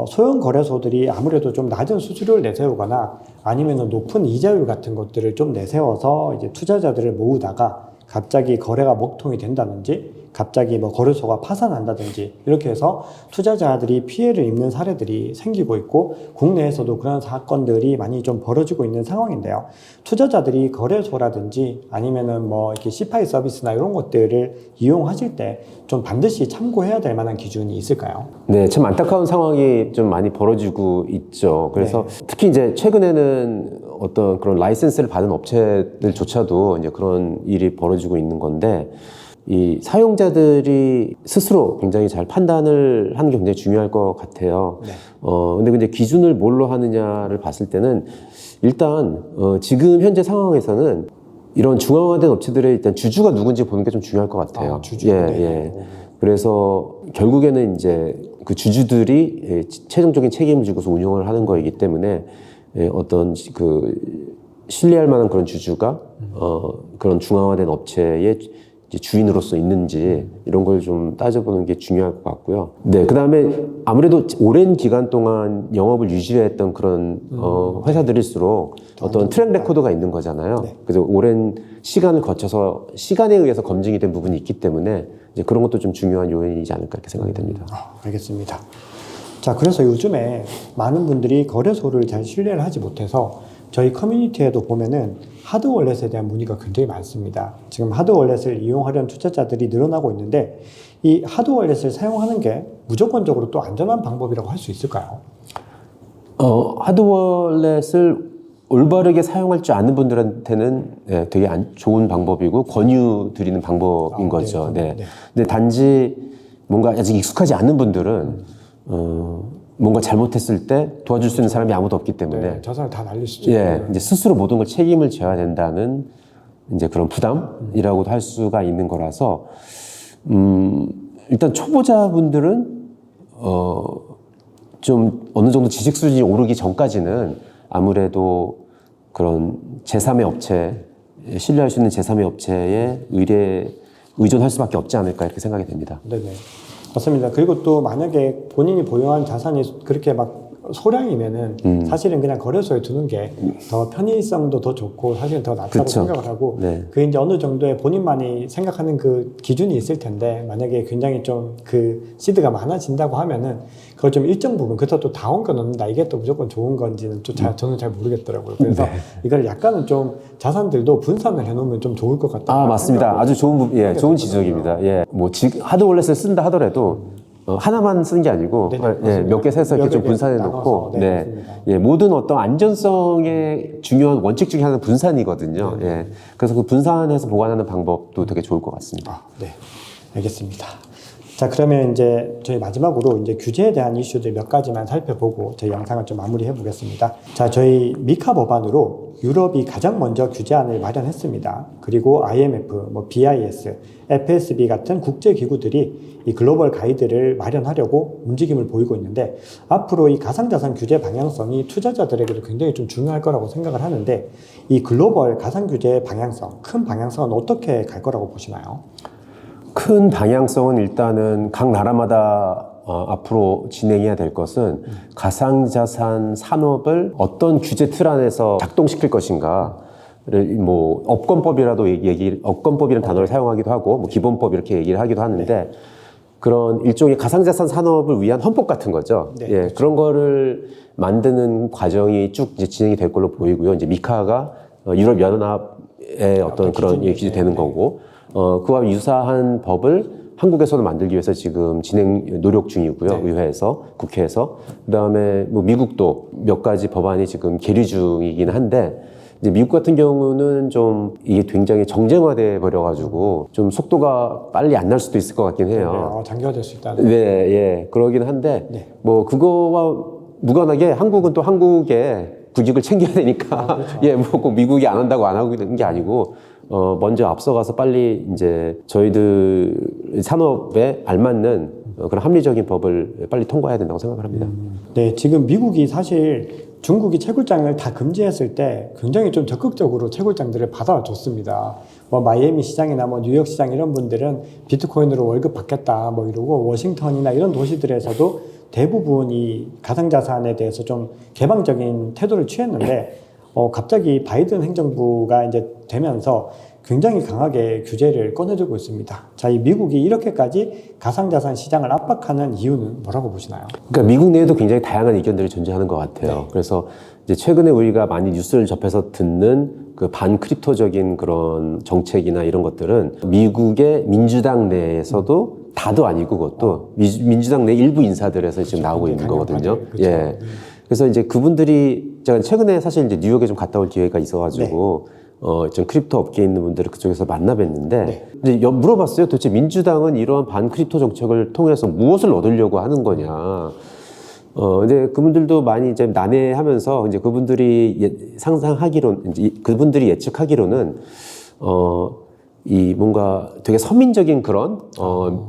소형 거래소들이 아무래도 좀 낮은 수수료를 내세우거나 아니면 높은 이자율 같은 것들을 좀 내세워서 이제 투자자들을 모으다가 갑자기 거래가 먹통이 된다든지 갑자기 뭐 거래소가 파산한다든지 이렇게 해서 투자자들이 피해를 입는 사례들이 생기고 있고 국내에서도 그런 사건들이 많이 좀 벌어지고 있는 상황인데요. 투자자들이 거래소라든지 아니면은 뭐 이렇게 C-파이 서비스나 이런 것들을 이용하실 때 좀 반드시 참고해야 될 만한 기준이 있을까요? 네, 참 안타까운 상황이 좀 많이 벌어지고 있죠. 그래서 특히 이제 최근에는 어떤 그런 라이센스를 받은 업체들조차도 이제 그런 일이 벌어지고 있는 건데, 이 사용자들이 스스로 굉장히 잘 판단을 하는 게 굉장히 중요할 것 같아요. 근데 기준을 뭘로 하느냐를 봤을 때는 일단 지금 현재 상황에서는 이런 중앙화된 업체들의 일단 주주가 누군지 보는 게 좀 중요할 것 같아요. 주주. 예. 그래서 결국에는 이제 그 주주들이 최종적인 책임을 지고서 운영을 하는 거이기 때문에 어떤 그 신뢰할 만한 그런 주주가 그런 중앙화된 업체의 이제 주인으로서 있는지 이런 걸 좀 따져보는 게 중요할 것 같고요. 네, 그 다음에 아무래도 오랜 기간 동안 영업을 유지했던 그런 회사들일수록 어떤 트랙 레코드가 있는 거잖아요. 그래서 오랜 시간을 거쳐서 시간에 의해서 검증이 된 부분이 있기 때문에 이제 그런 것도 좀 중요한 요인이지 않을까 이렇게 생각이 됩니다. 알겠습니다. 자, 그래서 요즘에 많은 분들이 거래소를 잘 신뢰를 하지 못해서 저희 커뮤니티에도 보면은 하드월렛에 대한 문의가 굉장히 많습니다. 지금 하드월렛을 이용하려는 투자자들이 늘어나고 있는데 이 하드월렛을 사용하는 게 무조건적으로 또 안전한 방법이라고 할 수 있을까요? 하드월렛을 올바르게 사용할 줄 아는 분들한테는 되게 좋은 방법이고 권유드리는 방법인 거죠. 네. 근데 단지 뭔가 아직 익숙하지 않은 분들은 뭔가 잘못했을 때 도와줄 수 있는 사람이 아무도 없기 때문에 자산을 다 날릴 수도 있고 이제 스스로 모든 걸 책임을 져야 된다는 이제 그런 부담이라고도 할 수가 있는 거라서 일단 초보자분들은 좀 어느 정도 지식 수준이 오르기 전까지는 아무래도 그런 제3의 업체, 신뢰할 수 있는 제3의 업체에 의존할 수밖에 없지 않을까 이렇게 생각이 됩니다. 네네. 맞습니다. 그리고 또 만약에 본인이 보유한 자산이 그렇게 막 소량이면은 사실은 그냥 거래소에 두는 게 더 편의성도 더 좋고 사실은 더 낫다고 그쵸. 생각을 하고 네. 그게 이제 어느 정도의 본인만이 생각하는 그 기준이 있을 텐데 만약에 굉장히 좀 그 시드가 많아진다고 하면은 그걸 좀 일정 부분 그래서 또 다 옮겨 놓는다 이게 또 무조건 좋은 건지는 좀 저는 잘 모르겠더라고요. 그래서 이걸 약간은 좀 자산들도 분산을 해놓으면 좀 좋을 것 같다. 맞습니다. 아주 좋은 좋은 지적입니다. 뭐 하드월렛을 쓴다 하더라도 하나만 쓰는 게 아니고 몇 개 세서 이렇게 좀 분산해 놓고 모든 어떤 안전성의 중요한 원칙 중에 하나는 분산이거든요. 그래서 그 분산해서 보관하는 방법도 되게 좋을 것 같습니다. 네, 알겠습니다. 자, 그러면 이제 저희 마지막으로 이제 규제에 대한 이슈들 몇 가지만 살펴보고 저희 영상을 좀 마무리해 보겠습니다. 자, 저희 미카 법안으로 유럽이 가장 먼저 규제안을 마련했습니다. 그리고 IMF, BIS, FSB 같은 국제기구들이 이 글로벌 가이드를 마련하려고 움직임을 보이고 있는데 앞으로 이 가상자산 규제 방향성이 투자자들에게도 굉장히 좀 중요할 거라고 생각을 하는데 이 글로벌 가상규제의 방향성, 큰 방향성은 어떻게 갈 거라고 보시나요? 큰 방향성은 일단은 각 나라마다 앞으로 진행해야 될 것은 가상자산 산업을 어떤 규제 틀 안에서 작동시킬 것인가를 뭐 업권법이라도 업권법이라는 단어를 사용하기도 하고 뭐 기본법 이렇게 얘기를 하기도 하는데 그런 일종의 가상자산 산업을 위한 헌법 같은 거죠. 그렇죠. 그런 거를 만드는 과정이 쭉 이제 진행이 될 걸로 보이고요. 이제 미카가 유럽 연합의 어떤 그런 기준이 되는 거고. 그와 유사한 법을 한국에서도 만들기 위해서 지금 노력 중이고요. 의회에서, 국회에서. 그 다음에 뭐 미국도 몇 가지 법안이 지금 계류 중이긴 한데, 이제 미국 같은 경우는 좀 이게 굉장히 정쟁화돼 버려가지고 좀 속도가 빨리 안 날 수도 있을 것 같긴 해요. 장기화될 수 있다. 그러긴 한데, 뭐 그거와 무관하게 한국은 또 한국의 국익을 챙겨야 되니까, 뭐 꼭 미국이 안 한다고 안 하고 있는 게 아니고, 먼저 앞서가서 빨리 이제 저희들 산업에 알맞는 그런 합리적인 법을 빨리 통과해야 된다고 생각을 합니다. 네, 지금 미국이 사실 중국이 채굴장을 다 금지했을 때 굉장히 좀 적극적으로 채굴장들을 받아줬습니다. 뭐 마이애미 시장이나 뭐 뉴욕 시장 이런 분들은 비트코인으로 월급 받겠다 뭐 이러고 워싱턴이나 이런 도시들에서도 대부분 이 가상자산에 대해서 좀 개방적인 태도를 취했는데 갑자기 바이든 행정부가 이제 되면서 굉장히 강하게 규제를 꺼내들고 있습니다. 자, 이 미국이 이렇게까지 가상자산 시장을 압박하는 이유는 뭐라고 보시나요? 그러니까 미국 내에도 굉장히 다양한 의견들이 존재하는 것 같아요. 네. 그래서 이제 최근에 우리가 많이 뉴스를 접해서 듣는 그 반크립토적인 그런 정책이나 이런 것들은 미국의 민주당 내에서도 다도 아니고 그것도 민주당 내 일부 인사들에서 지금 나오고 있는 거거든요. 그렇죠. 예. 그래서 이제 그분들이 제가 최근에 사실 이제 뉴욕에 좀 갔다 올 기회가 있어가지고 좀 크립토 업계에 있는 분들을 그쪽에서 만나 뵀는데 이제 물어봤어요. 도대체 민주당은 이러한 반크립토 정책을 통해서 무엇을 얻으려고 하는 거냐. 근데 그분들도 많이 이제 난해하면서 이제 그분들이 상상하기로는 이제 그분들이 예측하기로는 이 뭔가 되게 서민적인 그런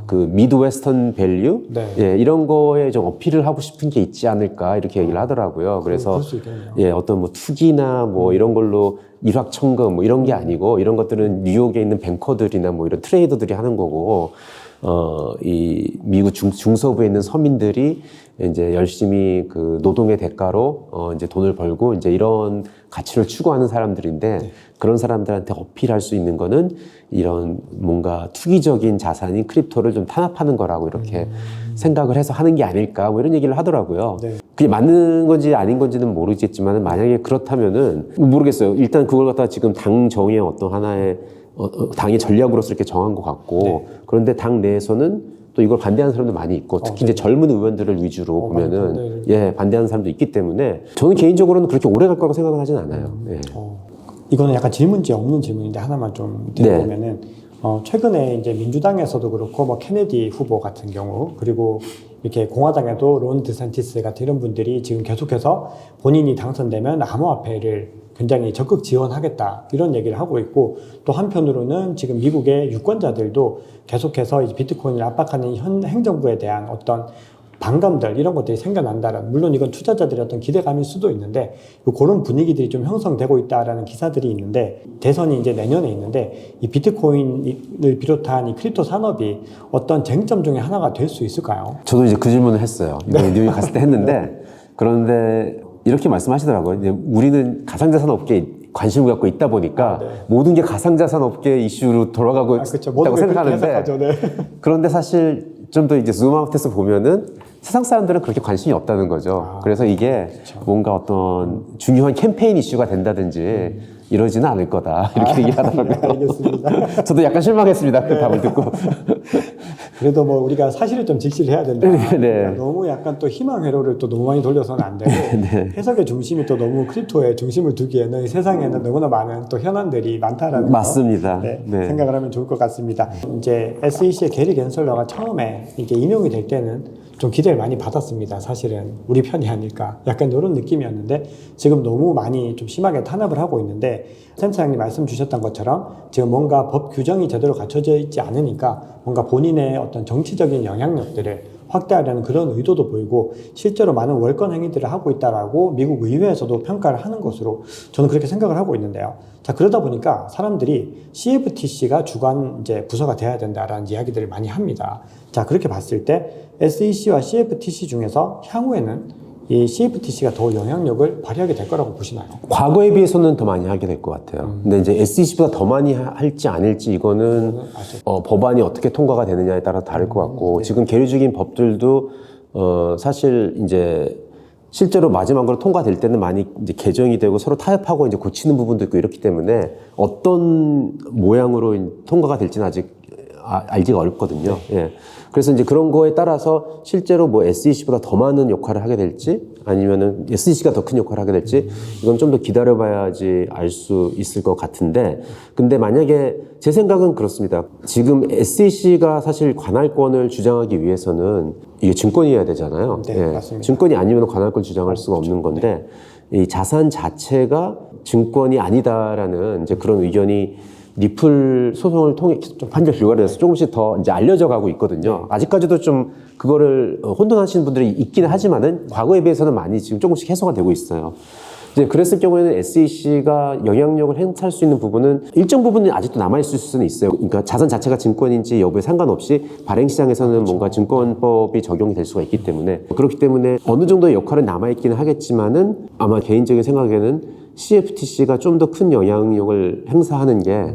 그 미드웨스턴 밸류 네. 예, 이런 거에 좀 어필을 하고 싶은 게 있지 않을까 이렇게 얘기를 하더라고요. 그래서 그럴 수 있겠네요. 예, 어떤 뭐 투기나 뭐 이런 걸로 일확천금 뭐 이런 게 아니고 이런 것들은 뉴욕에 있는 뱅커들이나 뭐 이런 트레이더들이 하는 거고 이 미국 중서부에 있는 서민들이 이제 열심히 그 노동의 대가로 이제 돈을 벌고 이제 이런 가치를 추구하는 사람들인데 그런 사람들한테 어필할 수 있는 거는 이런 뭔가 투기적인 자산인 크립토를 좀 탄압하는 거라고 이렇게 생각을 해서 하는 게 아닐까 뭐 이런 얘기를 하더라고요. 네. 그게 맞는 건지 아닌 건지는 모르겠지만 만약에 그렇다면은 모르겠어요. 일단 그걸 갖다가 지금 당 정의 어떤 하나의 당의 전략으로서 이렇게 정한 것 같고 그런데 당 내에서는 또 이걸 반대하는 사람도 많이 있고 특히 이제 젊은 의원들을 위주로 보면은 예 반대하는 사람도 있기 때문에 저는 개인적으로는 그렇게 오래 갈 거라고 생각은 하진 않아요. 예. 이거는 약간 질문지 없는 질문인데 하나만 좀 드려보면은 최근에 이제 민주당에서도 그렇고 뭐 케네디 후보 같은 경우 그리고 이렇게 공화당에도 론 드샌티스 같은 이런 분들이 지금 계속해서 본인이 당선되면 암호화폐를 굉장히 적극 지원하겠다 이런 얘기를 하고 있고 또 한편으로는 지금 미국의 유권자들도 계속해서 이 비트코인을 압박하는 현 행정부에 대한 어떤 반감들 이런 것들이 생겨난다라는 물론 이건 투자자들의 어떤 기대감일 수도 있는데 그런 분위기들이 좀 형성되고 있다라는 기사들이 있는데 대선이 이제 내년에 있는데 이 비트코인을 비롯한 이 크립토 산업이 어떤 쟁점 중에 하나가 될 수 있을까요? 저도 이제 그 질문을 했어요. 이번에 뉴욕 갔을 때 했는데 그런데 이렇게 말씀하시더라고요. 이제 우리는 가상자산 업계에 관심을 갖고 있다 보니까 모든 게 가상자산 업계 이슈로 돌아가고 그렇죠. 있다고 생각하는데 그런데 사실 좀 더 이제 줌아웃해서 보면은 세상 사람들은 그렇게 관심이 없다는 거죠. 그래서 이게 뭔가 어떤 중요한 캠페인 이슈가 된다든지 이러지는 않을 거다. 이렇게 얘기를 하더라고요. 알겠습니다. 저도 약간 실망했습니다. 그 답을 듣고. 그래도 뭐 우리가 사실을 좀 직시를 해야 된다. 네. 너무 약간 또 희망 회로를 또 너무 많이 돌려서는 안 되고 해석의 중심이 또 너무 크립토에 중심을 두기에는 이 세상에는 너무나 많은 또 현안들이 많다라는 맞습니다. 거 생각을 하면 좋을 것 같습니다. 이제 SEC의 게리 겐슬러가 처음에 이게 임용이 될 때는 좀 기대를 많이 받았습니다. 사실은 우리 편이 아닐까 약간 이런 느낌이었는데 지금 너무 많이 좀 심하게 탄압을 하고 있는데 센터장님 말씀 주셨던 것처럼 지금 뭔가 법 규정이 제대로 갖춰져 있지 않으니까 뭔가 본인의 어떤 정치적인 영향력들을 확대하려는 그런 의도도 보이고 실제로 많은 월권 행위들을 하고 있다라고 미국 의회에서도 평가를 하는 것으로 저는 그렇게 생각을 하고 있는데요. 자, 그러다 보니까 사람들이 CFTC가 주관 이제 부서가 돼야 된다라는 이야기들을 많이 합니다. 자, 그렇게 봤을 때 SEC와 CFTC 중에서 향후에는 이 CFTC가 더 영향력을 발휘하게 될 거라고 보시나요? 과거에 비해서는 더 많이 하게 될 것 같아요. 근데 이제 SEC보다 더 많이 할지 아닐지 이거는 법안이 어떻게 통과가 되느냐에 따라 다를 것 같고 지금 계류 중인 법들도 사실 이제 실제로 마지막으로 통과될 때는 많이 이제 개정이 되고 서로 타협하고 이제 고치는 부분도 있고 이렇기 때문에 어떤 모양으로 통과가 될지는 아직 알기가 어렵거든요. 예. 그래서 이제 그런 거에 따라서 실제로 뭐 SEC보다 더 많은 역할을 하게 될지 아니면은 SEC가 더 큰 역할을 하게 될지 이건 좀 더 기다려봐야지 알 수 있을 것 같은데 근데 만약에 제 생각은 그렇습니다. 지금 SEC가 사실 관할권을 주장하기 위해서는 이게 증권이어야 되잖아요. 네, 예. 맞습니다. 증권이 아니면 관할권 주장할 수가 없는 건데 이 자산 자체가 증권이 아니다라는 이제 그런 의견이 리플 소송을 통해 좀 판결 결과를 해서 조금씩 더 이제 알려져 가고 있거든요. 아직까지도 좀 그거를 혼돈하시는 분들이 있기는 하지만은 과거에 비해서는 많이 지금 조금씩 해소가 되고 있어요. 이제 그랬을 경우에는 SEC가 영향력을 행사할 수 있는 부분은 일정 부분은 아직도 남아있을 수는 있어요. 그러니까 자산 자체가 증권인지 여부에 상관없이 발행시장에서는 뭔가 증권법이 적용이 될 수가 있기 때문에 그렇기 때문에 어느 정도의 역할은 남아있기는 하겠지만은 아마 개인적인 생각에는 CFTC가 좀 더 큰 영향력을 행사하는 게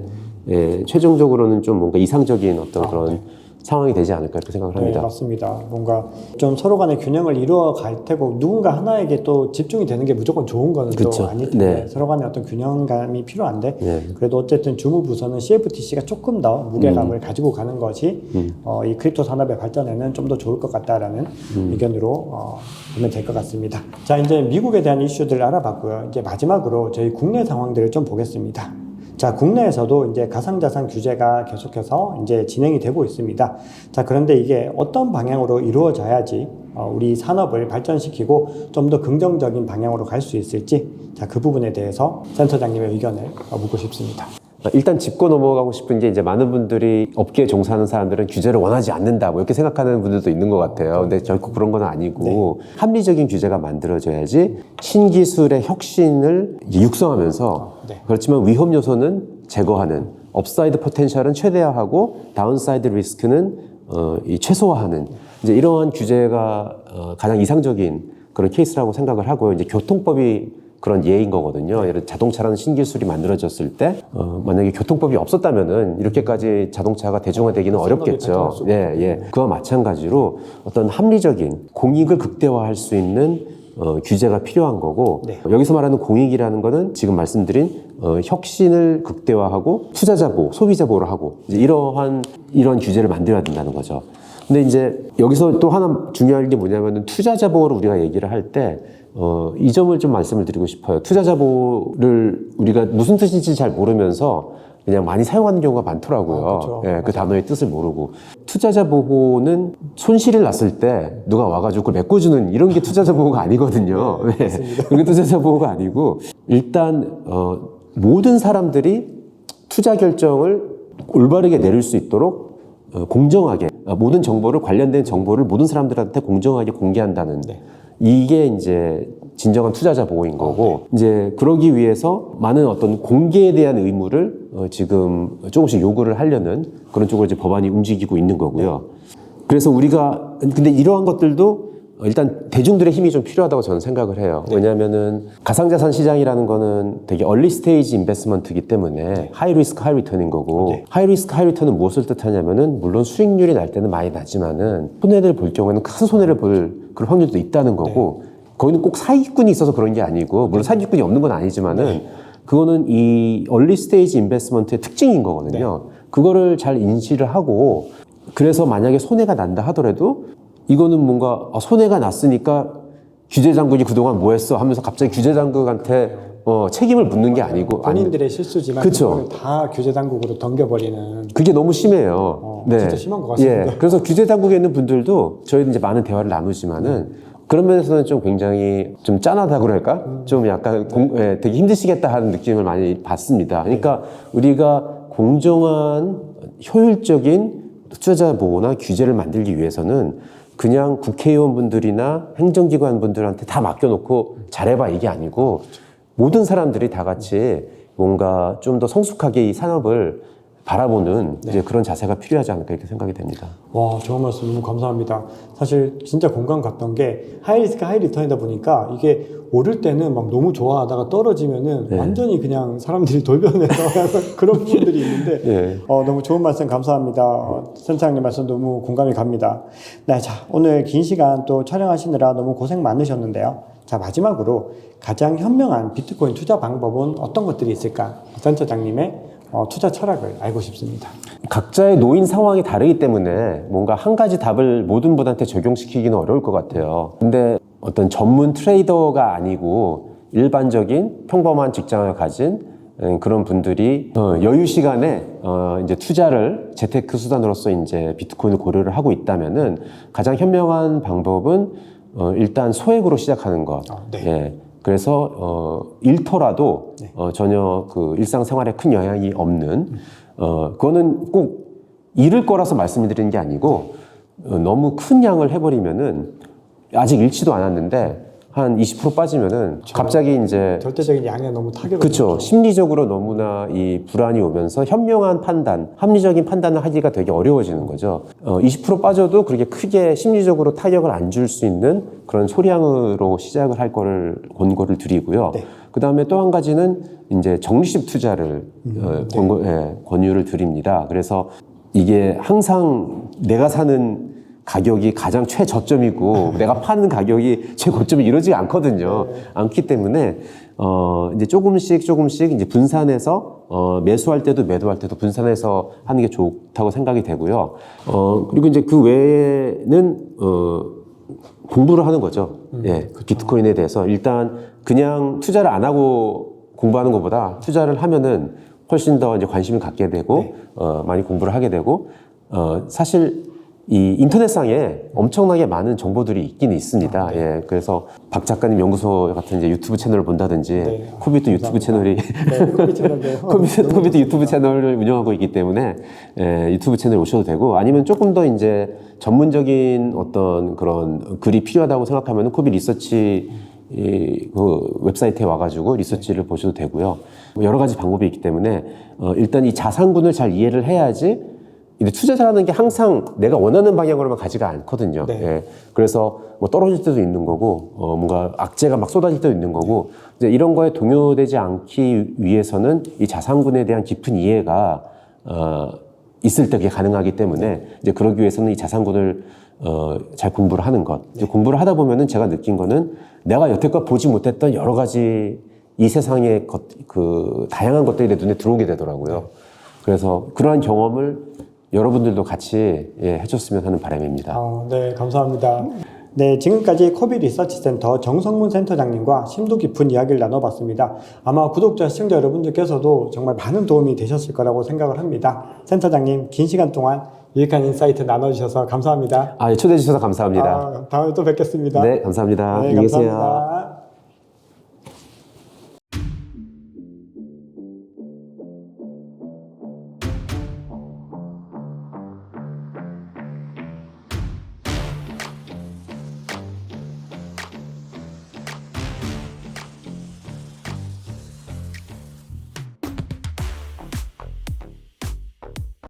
최종적으로는 좀 뭔가 이상적인 어떤 그런 상황이 되지 않을까 이렇게 생각을 합니다. 네, 맞습니다. 뭔가 좀 서로 간의 균형을 이루어 갈 테고 누군가 하나에게 또 집중이 되는 게 무조건 좋은 거는 그쵸. 또 아닐 텐데 네. 서로 간의 어떤 균형감이 필요한데 네. 그래도 어쨌든 주무부서는 CFTC가 조금 더 무게감을 가지고 가는 것이 이 크립토 산업의 발전에는 좀 더 좋을 것 같다라는 의견으로 보면 될 것 같습니다. 자, 이제 미국에 대한 이슈들을 알아봤고요. 이제 마지막으로 저희 국내 상황들을 좀 보겠습니다. 자, 국내에서도 이제 가상자산 규제가 계속해서 이제 진행이 되고 있습니다. 자, 그런데 이게 어떤 방향으로 이루어져야지 우리 산업을 발전시키고 좀 더 긍정적인 방향으로 갈 수 있을지, 자, 그 부분에 대해서 센터장님의 의견을 묻고 싶습니다. 일단 짚고 넘어가고 싶은 게 이제 많은 분들이 업계에 종사하는 사람들은 규제를 원하지 않는다 뭐 이렇게 생각하는 분들도 있는 것 같아요. 근데 결코 그런 건 아니고 합리적인 규제가 만들어져야지 신기술의 혁신을 육성하면서 그렇지만 위험 요소는 제거하는 업사이드 포텐셜은 최대화하고 다운사이드 리스크는 최소화하는 이제 이러한 규제가 가장 이상적인 그런 케이스라고 생각을 하고요. 이제 교통법이 그런 예인 거거든요. 예를 들어 자동차라는 신기술이 만들어졌을 때 만약에 교통법이 없었다면은 이렇게까지 자동차가 대중화되기는 어렵겠죠. 예. 그와 마찬가지로 어떤 합리적인 공익을 극대화할 수 있는 규제가 필요한 거고 여기서 말하는 공익이라는 거는 지금 말씀드린 혁신을 극대화하고 투자자 보호, 소비자 보호를 하고 이제 이런 규제를 만들어야 된다는 거죠. 근데 이제 여기서 또 하나 중요한 게 뭐냐면은 투자자 보호를 우리가 얘기를 할 때 이 점을 좀 말씀을 드리고 싶어요. 투자자 보호를 우리가 무슨 뜻인지 잘 모르면서 그냥 많이 사용하는 경우가 많더라고요. 그렇죠. 그 단어의 뜻을 모르고. 투자자 보호는 손실이 났을 때 누가 와가지고 그걸 메꿔주는 이런 게 투자자 보호가 아니거든요. 그게 투자자 보호가 아니고 일단 모든 사람들이 투자 결정을 올바르게 내릴 수 있도록 공정하게 모든 정보를 관련된 정보를 모든 사람들한테 공정하게 공개한다는 이게 이제 진정한 투자자 보호인 거고 이제 그러기 위해서 많은 어떤 공개에 대한 의무를 지금 조금씩 요구를 하려는 그런 쪽으로 이제 법안이 움직이고 있는 거고요. 그래서 우리가 근데 이러한 것들도 일단 대중들의 힘이 좀 필요하다고 저는 생각을 해요. 왜냐하면은 가상자산 시장이라는 거는 되게 얼리 스테이지 인베스트먼트이기 때문에 하이 리스크 하이 리턴인 거고 하이 리스크 하이 리턴은 무엇을 뜻하냐면은 물론 수익률이 날 때는 많이 나지만은 손해를 볼 경우에는 큰 손해를 볼 그런 확률도 있다는 거고 거기는 꼭 사기꾼이 있어서 그런 게 아니고 물론 사기꾼이 없는 건 아니지만은 그거는 이 얼리 스테이지 인베스트먼트의 특징인 거거든요. 그거를 잘 인지를 하고 그래서 만약에 손해가 난다 하더라도 이거는 뭔가 손해가 났으니까 규제당국이 그동안 뭐 했어 하면서 갑자기 규제당국한테 책임을 묻는 게 아니고 본인들의 실수지만 그쵸. 다 규제당국으로 덤겨버리는 그게 너무 심해요. 진짜 심한 것 같습니다. 그래서 규제당국에 있는 분들도 저희도 이제 많은 대화를 나누지만은 그런 면에서는 좀 굉장히 좀 짠하다고 그럴까? 좀 약간 되게 힘드시겠다 하는 느낌을 많이 받습니다. 그러니까 우리가 공정한 효율적인 투자자 보호나 규제를 만들기 위해서는 그냥 국회의원분들이나 행정기관분들한테 다 맡겨놓고 잘해봐 이게 아니고 모든 사람들이 다 같이 뭔가 좀 더 성숙하게 이 산업을 바라보는 이제 그런 자세가 필요하지 않을까 이렇게 생각이 됩니다. 와, 좋은 말씀 너무 감사합니다. 사실 진짜 공감 갔던 게 하이리스크 하이리턴이다 보니까 이게 오를 때는 막 너무 좋아하다가 떨어지면은 완전히 그냥 사람들이 돌변해서 그런 분들이 있는데 너무 좋은 말씀 감사합니다. 센터장님 말씀 너무 공감이 갑니다. 네, 자, 오늘 긴 시간 또 촬영하시느라 너무 고생 많으셨는데요. 자, 마지막으로 가장 현명한 비트코인 투자 방법은 어떤 것들이 있을까? 센터장님의 투자 철학을 알고 싶습니다. 각자의 노인 상황이 다르기 때문에 뭔가 한 가지 답을 모든 분한테 적용시키기는 어려울 것 같아요. 근데 어떤 전문 트레이더가 아니고 일반적인 평범한 직장을 가진 그런 분들이 여유 시간에 이제 투자를 재테크 수단으로서 이제 비트코인을 고려를 하고 있다면은 가장 현명한 방법은 일단 소액으로 시작하는 것. 그래서 잃더라도 전혀 그 일상생활에 큰 영향이 없는 그거는 꼭 잃을 거라서 말씀드리는 게 아니고 너무 큰 양을 해버리면은 아직 잃지도 않았는데 한 20% 빠지면은 갑자기 이제 절대적인 양에 너무 타격을 그렇죠. 심리적으로 너무나 이 불안이 오면서 현명한 판단, 합리적인 판단을 하기가 되게 어려워지는 거죠. 20% 빠져도 그렇게 크게 심리적으로 타격을 안 줄 수 있는 그런 소량으로 시작을 할 거를 권고를 드리고요. 그다음에 또 한 가지는 이제 적립식 투자를 권유를 드립니다. 그래서 이게 항상 내가 사는 가격이 가장 최저점이고 내가 파는 가격이 최고점이 이러지 않거든요. 않기 때문에 이제 조금씩 이제 분산해서 매수할 때도 매도할 때도 분산해서 하는 게 좋다고 생각이 되고요. 그리고 이제 그 외에는 공부를 하는 거죠. 예, 그 비트코인에 대해서 일단 그냥 투자를 안 하고 공부하는 것보다 투자를 하면은 훨씬 더 이제 관심을 갖게 되고 많이 공부를 하게 되고 사실 이 인터넷상에 엄청나게 많은 정보들이 있긴 있습니다. 예, 그래서 박 작가님 연구소 같은 이제 유튜브 채널을 본다든지 코비도 유튜브 채널이 코비도 유튜브 채널을 운영하고 있기 때문에 유튜브 채널에 오셔도 되고 아니면 조금 더 이제 전문적인 어떤 그런 글이 필요하다고 생각하면 코비 리서치 그 웹사이트에 와가지고 리서치를 보셔도 되고요. 여러 가지 방법이 있기 때문에 일단 이 자산군을 잘 이해를 해야지. 근데 투자자라는 게 항상 내가 원하는 방향으로만 가지가 않거든요. 예. 그래서 뭐 떨어질 때도 있는 거고, 뭔가 악재가 막 쏟아질 때도 있는 거고, 이제 이런 거에 동요되지 않기 위해서는 이 자산군에 대한 깊은 이해가, 있을 때 그게 가능하기 때문에, 이제 그러기 위해서는 이 자산군을, 잘 공부를 하는 것. 이제 공부를 하다 보면은 제가 느낀 거는 내가 여태껏 보지 못했던 여러 가지 이 세상의 다양한 것들이 내 눈에 들어오게 되더라고요. 그래서 그러한 경험을 여러분들도 같이 해줬으면 하는 바람입니다. 네, 감사합니다. 네, 지금까지 코비 리서치 센터 정성문 센터장님과 심도 깊은 이야기를 나눠봤습니다. 아마 구독자, 시청자 여러분들께서도 정말 많은 도움이 되셨을 거라고 생각을 합니다. 센터장님, 긴 시간 동안 유익한 인사이트 나눠주셔서 감사합니다. 초대해 주셔서 감사합니다. 다음에 또 뵙겠습니다. 네, 감사합니다. 네, 안녕히 계세요. 감사합니다.